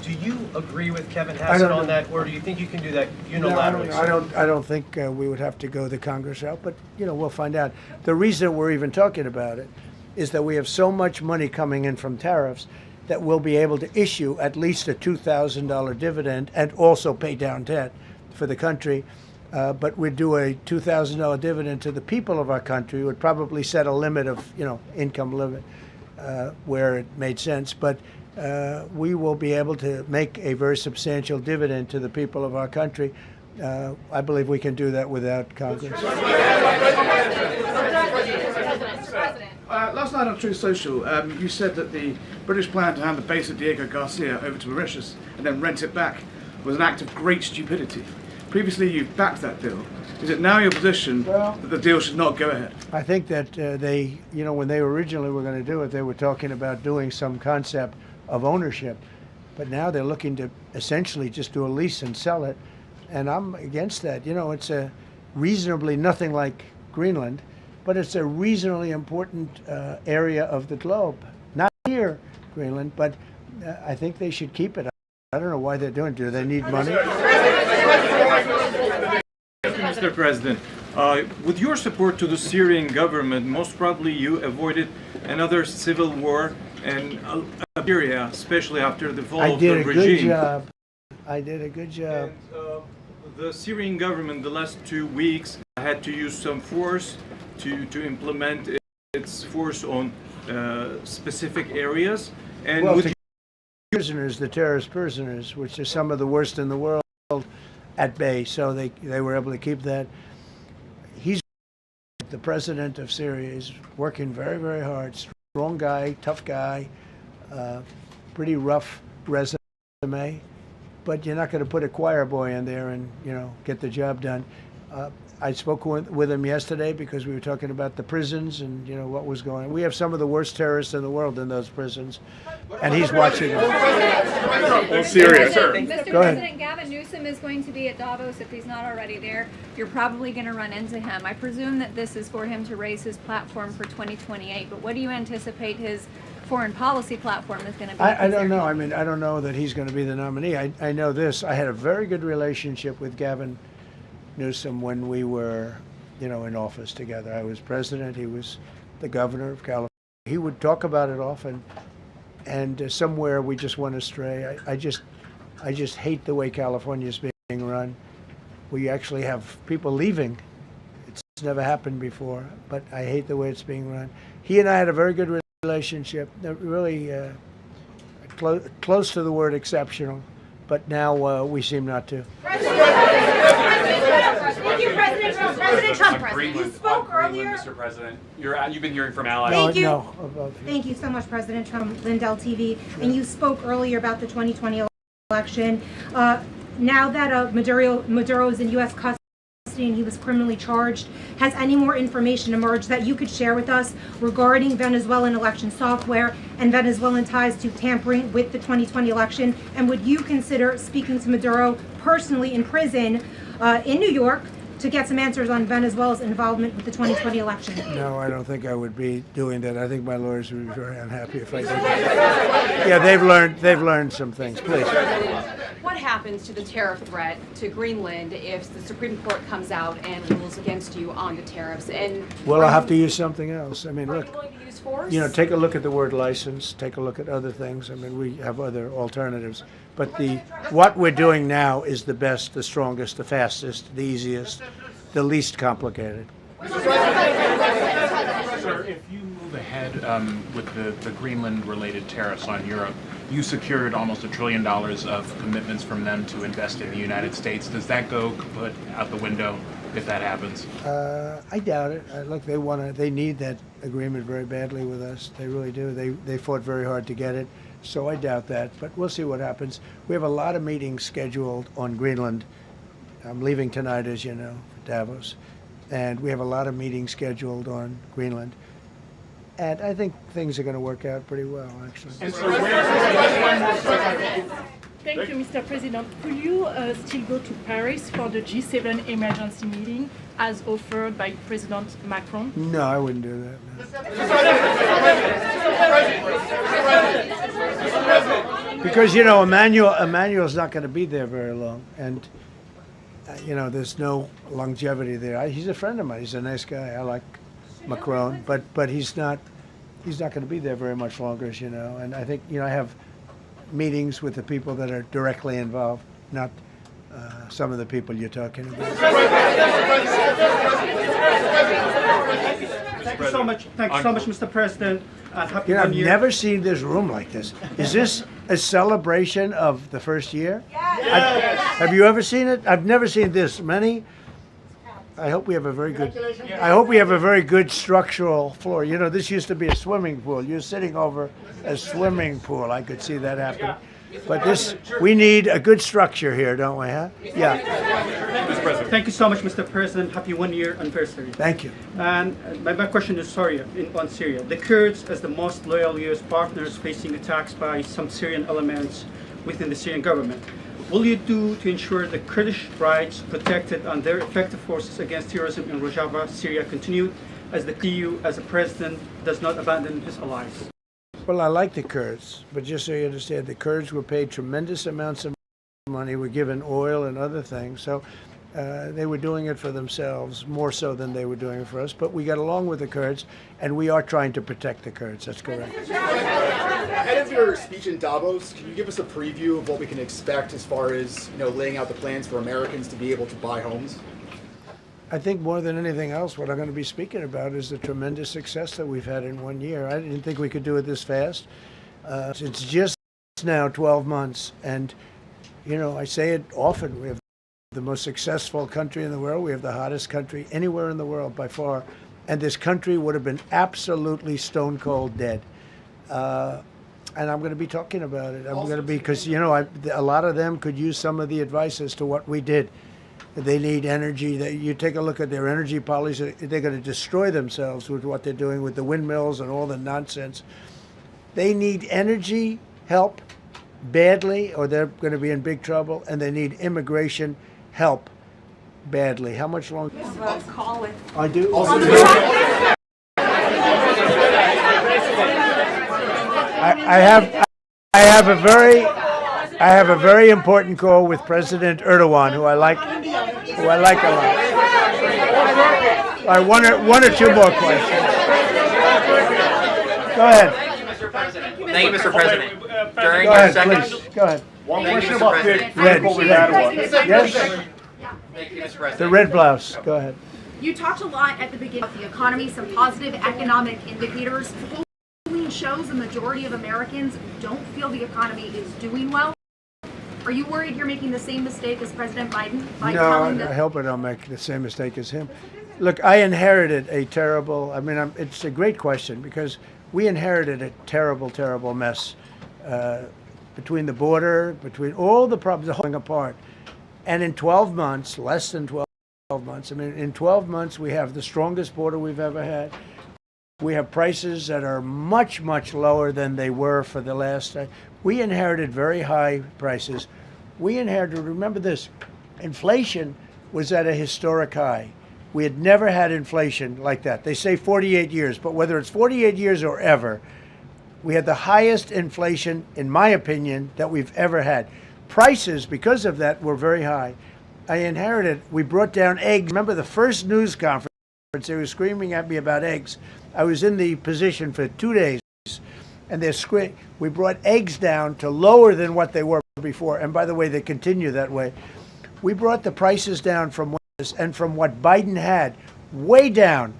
F: Do you agree with Kevin Hassett on that, or do you think you can do that unilaterally?
A: No, I don't think we would have to go the Congress route, but we'll find out. The reason we're even talking about it is that we have so much money coming in from tariffs that we'll be able to issue at least a $2,000 dividend and also pay down debt for the country. But we'd do a $2,000 dividend to the people of our country. Would probably set a limit of, income limit where it made sense. But we will be able to make a very substantial dividend to the people of our country. I believe we can do that without Congress.
G: Last night on Truth Social, you said that the British plan to hand the base at Diego Garcia over to Mauritius and then rent it back was an act of great stupidity. Previously, you've backed that deal. Is it now your position that the deal should not go ahead? I
A: think that they, when they originally were going to do it, they were talking about doing some concept of ownership. But now they're looking to essentially just do a lease and sell it. And I'm against that. It's a reasonably nothing like Greenland, but it's a reasonably important area of the globe. Not here, Greenland, but I think they should keep it. I don't know why they're doing it. Do they need money?
H: Mr. President, with your support to the Syrian government, most probably you avoided another civil war in Syria, especially after the fall of the regime.
A: I did a good job.
H: And, the Syrian government, the last 2 weeks, had to use some force to implement its force on specific areas. And with
A: prisoners, the terrorist prisoners, which are some of the worst in the world, at bay, so they were able to keep that. He's the president of Syria. Is working very, very hard. Strong guy, tough guy, pretty rough resume, but you're not going to put a choir boy in there and get the job done. I spoke with him yesterday because we were talking about the prisons and what was going on. We have some of the worst terrorists in the world in those prisons, and he's watching them.
I: Serious, sir.
J: Mr. President, Gavin Newsom is going to be at Davos if he's not already there. You're probably going to run into him. I presume that this is for him to raise his platform for 2028. But what do you anticipate his foreign policy platform is going to be?
A: I don't know. I mean, I don't know that he's going to be the nominee. I know this. I had a very good relationship with Gavin Newsom when we were, in office together. I was president. He was the governor of California. He would talk about it often, and somewhere we just went astray. I just hate the way California is being run. We actually have people leaving. It's never happened before, but I hate the way it's being run. He and I had a very good relationship, really close to the word exceptional, but now we seem not to.
B: Thank you, President Trump. President Trump, you spoke earlier.
E: Mr. President, you've been hearing from allies.
B: Thank you.
K: Thank you so much, President Trump, Lindell TV. And you spoke earlier about the 2020 election. Now that Maduro is in U.S. custody and he was criminally charged, has any more information emerged that you could share with us regarding Venezuelan election software and Venezuelan ties to tampering with the 2020 election? And would you consider speaking to Maduro personally in prison in New York to get some answers on Venezuela's involvement with the 2020 election?
A: No, I don't think I would be doing that. I think my lawyers would be very unhappy if I did that. Yeah, they've learned some things. Please.
L: What happens to the tariff threat to Greenland if the Supreme Court comes out and rules against you on the tariffs? And
A: well, I'll have to use something else. I mean, look,
L: are you willing to use force?
A: Take a look at the word license. Take a look at other things. I mean, we have other alternatives. But what we're doing now is the best, the strongest, the fastest, the easiest, the least complicated.
I: Sir, if you move ahead with the Greenland-related tariffs on Europe, you secured almost $1 trillion of commitments from them to invest in the United States. Does that go put out the window if that happens?
A: I doubt it. Look, they need that agreement very badly with us. They really do. They fought very hard to get it. So I doubt that, but we'll see what happens. We have a lot of meetings scheduled on Greenland. I'm leaving tonight, as you know, for Davos. And we have a lot of meetings scheduled on Greenland. And I think things are going to work out pretty well, actually.
M: Thank you, Mr. President. Could you still go to Paris for the G7 emergency meeting as offered by President Macron?
A: No, I wouldn't do that. No. Because, you know, Emmanuel's not going to be there very long. And, you know, there's no longevity there. He's a friend of mine. He's a nice guy. I like Macron. But he's not going to be there very much longer, as you know. And I think, you know, I have meetings with the people that are directly involved, not some of the people you're talking about.
N: Thank you so much. Thank you so much, Mr. President. Happy
A: You know, I've
N: New Year.
A: never seen this room like this. Is this a celebration of the first year? Yes. Have you ever seen it? I've never seen this many. I hope we have a very good. I hope we have a very good structural floor. You know, this used to be a swimming pool. You're sitting over a swimming pool. I could see that happening. But we need a good structure here, don't we? Huh? Yeah.
N: Mr. President. Thank you so much, Mr. President. Happy 1 year anniversary.
A: Thank you.
N: And my question is on Syria. The Kurds, as the most loyal U.S. partners, facing attacks by some Syrian elements within the Syrian government. Will you do to ensure the Kurdish rights protected and their effective forces against terrorism in Rojava, Syria continue, as the EU, as a president, does not abandon his allies?
A: Well, I like the Kurds, but just so you understand, the Kurds were paid tremendous amounts of money, were given oil and other things, so they were doing it for themselves, more so than they were doing it for us. But we got along with the Kurds, and we are trying to protect the Kurds. That's correct.
O: Ahead of your speech in Davos, can you give us a preview of what we can expect as far as, you know, laying out the plans for Americans to be able to buy homes?
A: I think more than anything else, what I'm going to be speaking about is the tremendous success that we've had in 1 year. I didn't think we could do it this fast. It's just now 12 months, and, you know, I say it often, we have the most successful country in the world. We have the hottest country anywhere in the world by far, and this country would have been absolutely stone cold dead. And I'm going to be talking about it. I'm going to be, because, you know, a lot of them could use some of the advice as to what we did. They need energy. You take a look at their energy policy, they're going to destroy themselves with what they're doing with the windmills and all the nonsense. They need energy help badly, or they're going to be in big trouble, and they need immigration help badly. How much longer?
L: Call it.
A: I do. I have a very important call with President Erdogan, who I like a lot. All right, one or two more questions. Go ahead.
P: Thank you, Mr. President. During
A: Go
P: your
A: ahead,
P: second,
A: please. Go ahead.
O: One
P: Thank you,
O: question
P: Mr.
O: about the
P: President.
O: critical we had one.
A: Yes?
P: Thank you, Mr. President.
A: The red blouse. Go ahead.
Q: You talked a lot at the beginning about the economy, some positive economic indicators. Polling shows the majority of Americans don't feel the economy is doing well. Are you worried you're making the same mistake as President Biden?
A: No, I hope I don't make the same mistake as him. Look, I inherited a terrible, it's a great question, because we inherited a terrible, terrible mess between the border, between all the problems falling apart. And in 12 months, less than 12 months, in 12 months, we have the strongest border we've ever had. We have prices that are much, much lower than they were for the last. We inherited very high prices. We inherited, remember this, inflation was at a historic high. We had never had inflation like that. They say 48 years, but whether it's 48 years or ever, we had the highest inflation, in my opinion, that we've ever had. Prices, because of that, were very high. We brought down eggs. Remember the first news conference, they were screaming at me about eggs. I was in the position for 2 days, and we brought eggs down to lower than what they were before. And by the way, they continue that way. We brought the prices down from what Biden had, way down.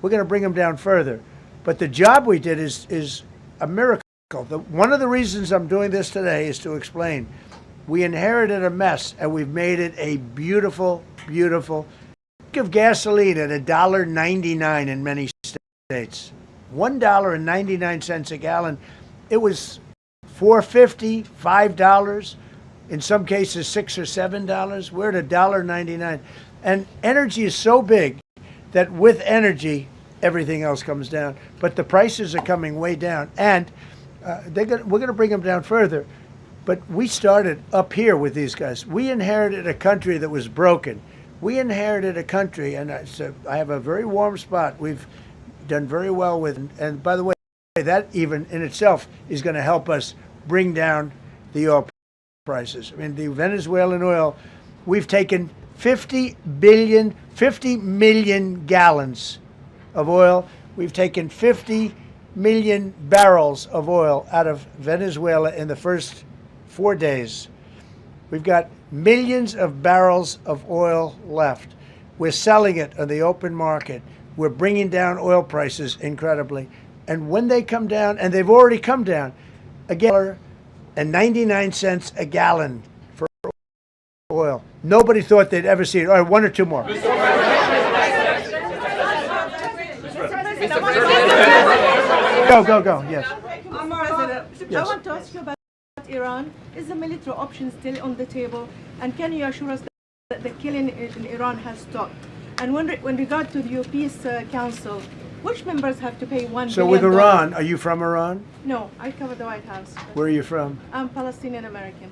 A: We're going to bring them down further. But the job we did is a miracle. One of the reasons I'm doing this today is to explain. We inherited a mess, and we've made it a beautiful, beautiful. Think of gasoline at $1.99 in many states. $1.99 a gallon. It was $4.50, $5, in some cases $6 or $7. We're at $1.99. And energy is so big that with energy, everything else comes down. But the prices are coming way down, and we're going to bring them down further. But we started up here with these guys. We inherited a country that was broken. We inherited a country, and I have a very warm spot. We've done very well with, and by the way, that even in itself is going to help us bring down the oil prices. I mean, the Venezuelan oil, we've taken 50 million gallons of oil. We've taken 50 million barrels of oil out of Venezuela in the first 4 days. We've got millions of barrels of oil left. We're selling it on the open market. We're bringing down oil prices incredibly. And when they come down, and they've already come down, $1.99 a gallon for oil. Nobody thought they'd ever see it. All right, one or two more. Go. Yes.
R: President, I want to ask you about Iran. Is the military option still on the table? And can you assure us that the killing in Iran has stopped? And when regard to the Peace Council, which members have to pay $1 billion?
A: So with Iran, are you from Iran?
R: No, I cover the White House.
A: Where are you from?
R: I'm Palestinian American.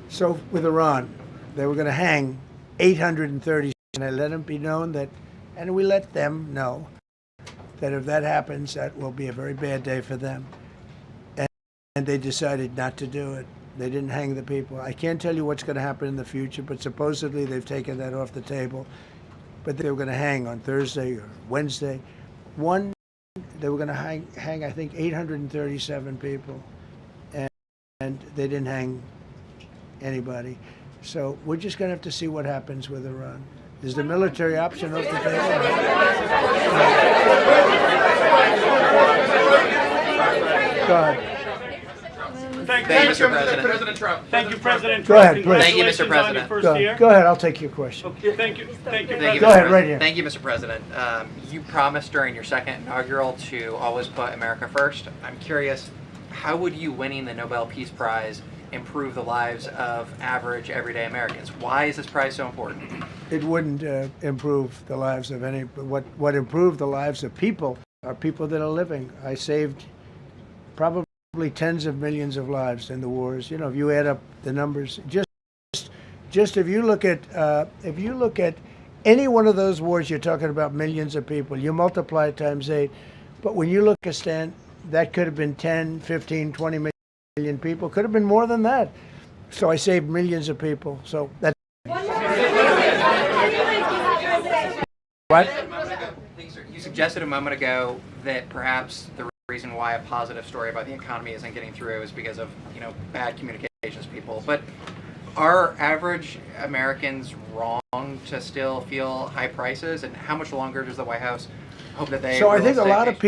A: So with Iran, they were going to hang 830, and I let them be known that, and we let them know that if that happens, that will be a very bad day for them. And they decided not to do it. They didn't hang the people. I can't tell you what's going to happen in the future, but supposedly they've taken that off the table. But they were going to hang on Thursday or Wednesday. They were going to hang I think, 837 people. And they didn't hang anybody. So we're just going to have to see what happens with Iran. Is the military option off the table? Go ahead.
P: Thank you, Mr. President. Trump.
S: Thank you, President Trump.
A: Go ahead, please.
P: Thank you, Mr. President.
A: Go ahead, I'll take your question.
S: Okay, thank you. Thank you,
P: Thank you,
A: Go
P: Mr.
A: ahead,
P: President.
A: right here.
P: Thank you, Mr. President. You promised during your second inaugural to always put America first. I'm curious, how would you winning the Nobel Peace Prize improve the lives of average, everyday Americans? Why is this prize so important?
A: It wouldn't improve the lives of any. What improved the lives of people are people that are living. I saved probably tens of millions of lives in the wars. You know, if you add up the numbers, just if you look at any one of those wars, you're talking about millions of people. You multiply it times 8. But when you look at Afghanistan, that could have been 10, 15, 20 million people. Could have been more than that. So I saved millions of people. So that's what?
P: You suggested a moment ago that perhaps the reason why a positive story about the economy isn't getting through is because of, bad communications people. But are average Americans wrong to still feel high prices? And how much longer does the White House hope that they?
A: So I think a lot of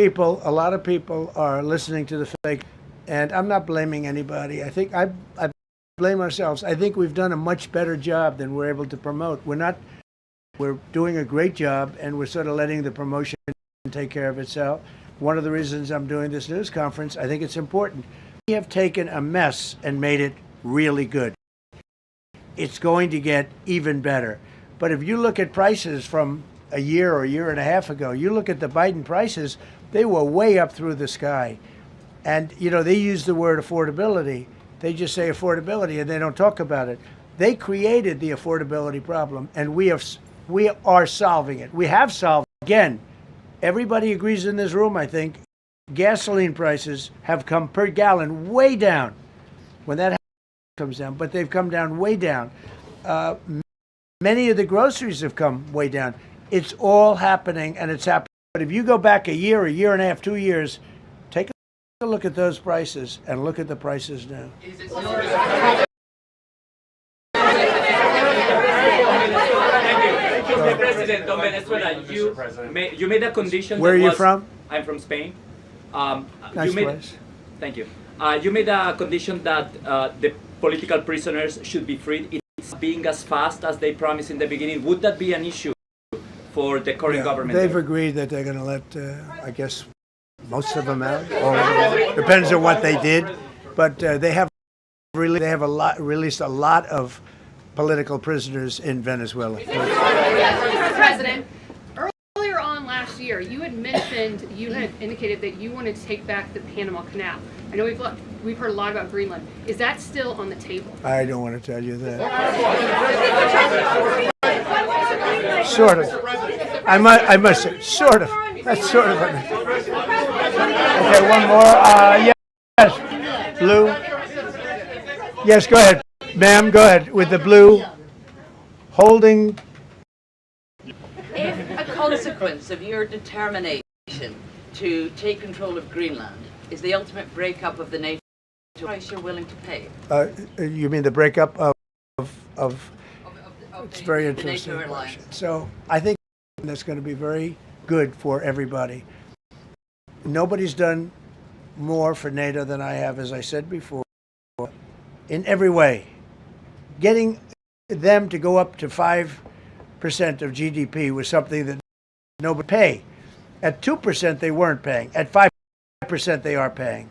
A: people are listening to the fake, and I'm not blaming anybody. I think I blame ourselves. I think we've done a much better job than we're able to promote. We're doing a great job, and we're sort of letting the promotion take care of itself. One of the reasons I'm doing this news conference, I think it's important. We have taken a mess and made it really good. It's going to get even better. But if you look at prices from a year or a year and a half ago, you look at the Biden prices, they were way up through the sky. And, they use the word affordability. They just say affordability and they don't talk about it. They created the affordability problem, and we are solving it. We have solved it. Again, everybody agrees in this room, I think, gasoline prices have come per gallon way down when that comes down, but they've come down way down. Many of the groceries have come way down. It's all happening, and it's happening. But if you go back a year and a half, 2 years, take a look at those prices and look at the prices now.
T: Mr. President, on Venezuela, you made a condition.
A: Where are you from?
T: I'm from Spain.
A: Nice place.
T: Thank you. You made a condition that the political prisoners should be freed. It's being as fast as they promised in the beginning. Would that be an issue for the current government?
A: They've agreed that they're going to let, I guess, most of them out. Or depends on what they did, but they have released a lot of political prisoners in Venezuela.
U: Mr. President, earlier on last year, you had indicated that you wanted to take back the Panama Canal. I know we've heard a lot about Greenland. Is that still on the table?
A: I don't want to tell you that. Sort of. I must say, sort of. That's sort of it. Okay, one more. Yes, Lou. Yes, go ahead. Ma'am, go ahead. With the blue, holding.
C: If a consequence of your determination to take control of Greenland is the ultimate breakup of the NATO, price you're willing to pay?
A: You mean the breakup of it's very interesting.
C: NATO alliance.
A: So I think that's going to be very good for everybody. Nobody's done more for NATO than I have, as I said before, in every way. Getting them to go up to 5% of GDP was something that nobody pay. At 2% they weren't paying. At 5% they are paying.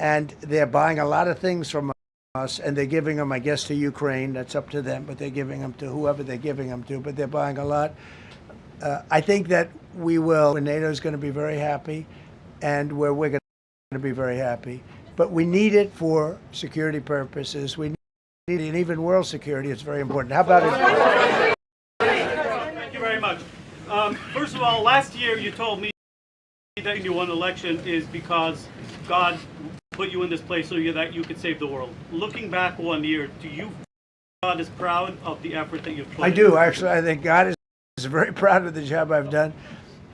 A: And they're buying a lot of things from us, and they're giving them, I guess, to Ukraine. That's up to them, but they're giving them to whoever they're giving them to, but they're buying a lot. I think that we will, and NATO is going to be very happy, and we're going to be very happy. But we need it for security purposes. We need it, and even world security, it's very important. How about it?
S: Thank you very much. First of all, last year you told me that you won the election is because God put you in this place so that you could save the world. Looking back 1 year, do you feel God is proud of the effort that you've put?
A: I do, actually. I think God is very proud of the job I've done,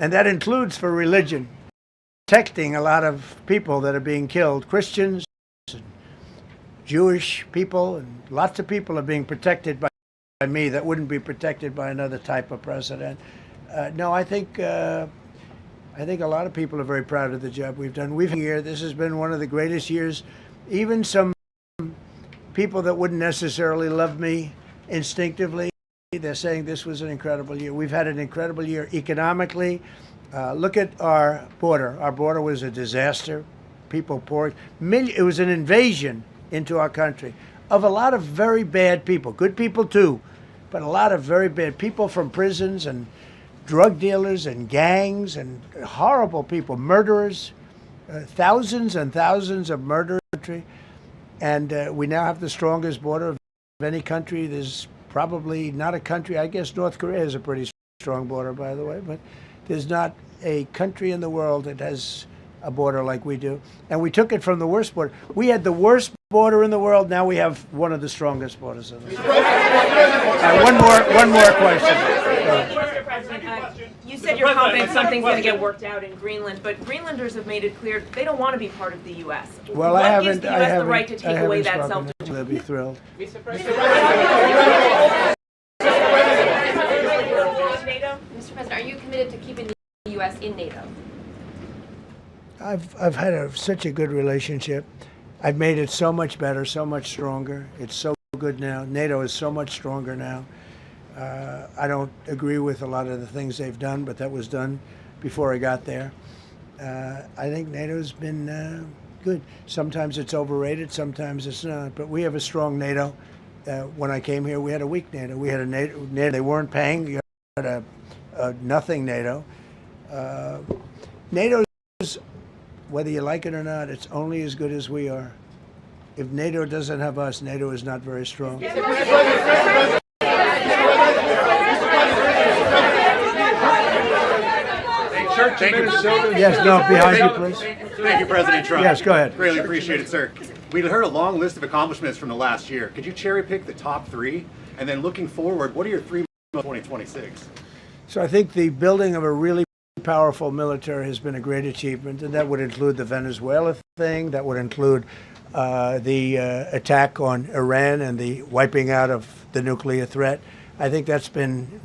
A: and that includes for religion, protecting a lot of people that are being killed, Christians, and Jewish people, and lots of people are being protected by me that wouldn't be protected by another type of president. No, I think a lot of people are very proud of the job we've done. This has been one of the greatest years. Even some people that wouldn't necessarily love me instinctively, they're saying this was an incredible year. We've had an incredible year economically. Look at our border. Our border was a disaster. People poured. It was an invasion into our country of a lot of very bad people. Good people too, but a lot of very bad people from prisons and drug dealers and gangs and horrible people, murderers, thousands and thousands of murderers. And we now have the strongest border of any country. There's probably not a country, I guess North Korea has a pretty strong border, by the way, but there's not a country in the world that has a border like we do. And we took it from the worst border. We had the worst border in the world. Now we have one of the strongest borders in the world. One more question.
B: Mr. President, you said you're confident something's going to get worked out in Greenland, but Greenlanders have made it clear they don't want to be part of the U.S.
A: Well,
B: what gives the U.S. the right to take away that self-determination?
A: They'll be thrilled.
B: Mr.
D: President, are you committed to keeping the U.S. in NATO?
A: I've had such a good relationship. I've made it so much better, so much stronger. It's so good now. NATO is so much stronger now. I don't agree with a lot of the things they've done, but that was done before I got there. I think NATO's been good. Sometimes it's overrated, sometimes it's not. But we have a strong NATO. When I came here, we had a weak NATO. We had a NATO they weren't paying. You had a nothing NATO. NATO is, whether you like it or not, it's only as good as we are. If NATO doesn't have us, NATO is not very strong.
V: Thank you.
A: Yes, no, behind you, please.
V: Thank you, President Trump.
A: Yes, go ahead.
V: Really appreciate it, sir. We heard a long list of accomplishments from the last year. Could you cherry pick the top three? And then looking forward, what are your three for 2026?
A: So I think the building of a really powerful military has been a great achievement, and that would include the Venezuela thing. That would include the attack on Iran and the wiping out of the nuclear threat. I think that's been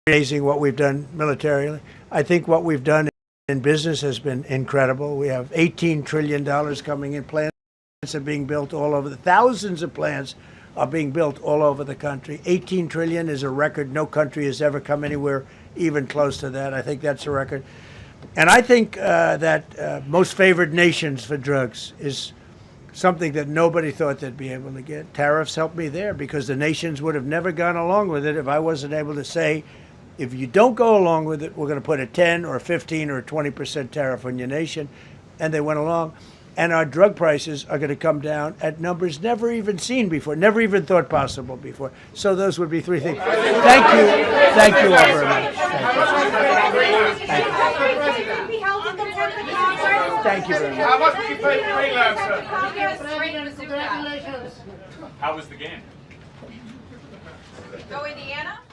A: amazing what we've done militarily. I think what we've done in business has been incredible. We have $18 trillion coming in. Plants are being built all over. Thousands of plants are being built all over the country. 18 trillion is a record. No country has ever come anywhere even close to that. I think that's a record. And I think that most favored nations for drugs is something that nobody thought they'd be able to get. Tariffs helped me there because the nations would have never gone along with it if I wasn't able to say, if you don't go along with it, we're going to put a 10 or a 15 or a 20% tariff on your nation. And they went along. And our drug prices are going to come down at numbers never even seen before, never even thought possible before. So those would be three things. Thank you. Thank you all very much. Thank you. Thank you very much.
F: How much did you pay for Greenland, sir?
C: Congratulations.
I: How was the game?
C: Go Indiana.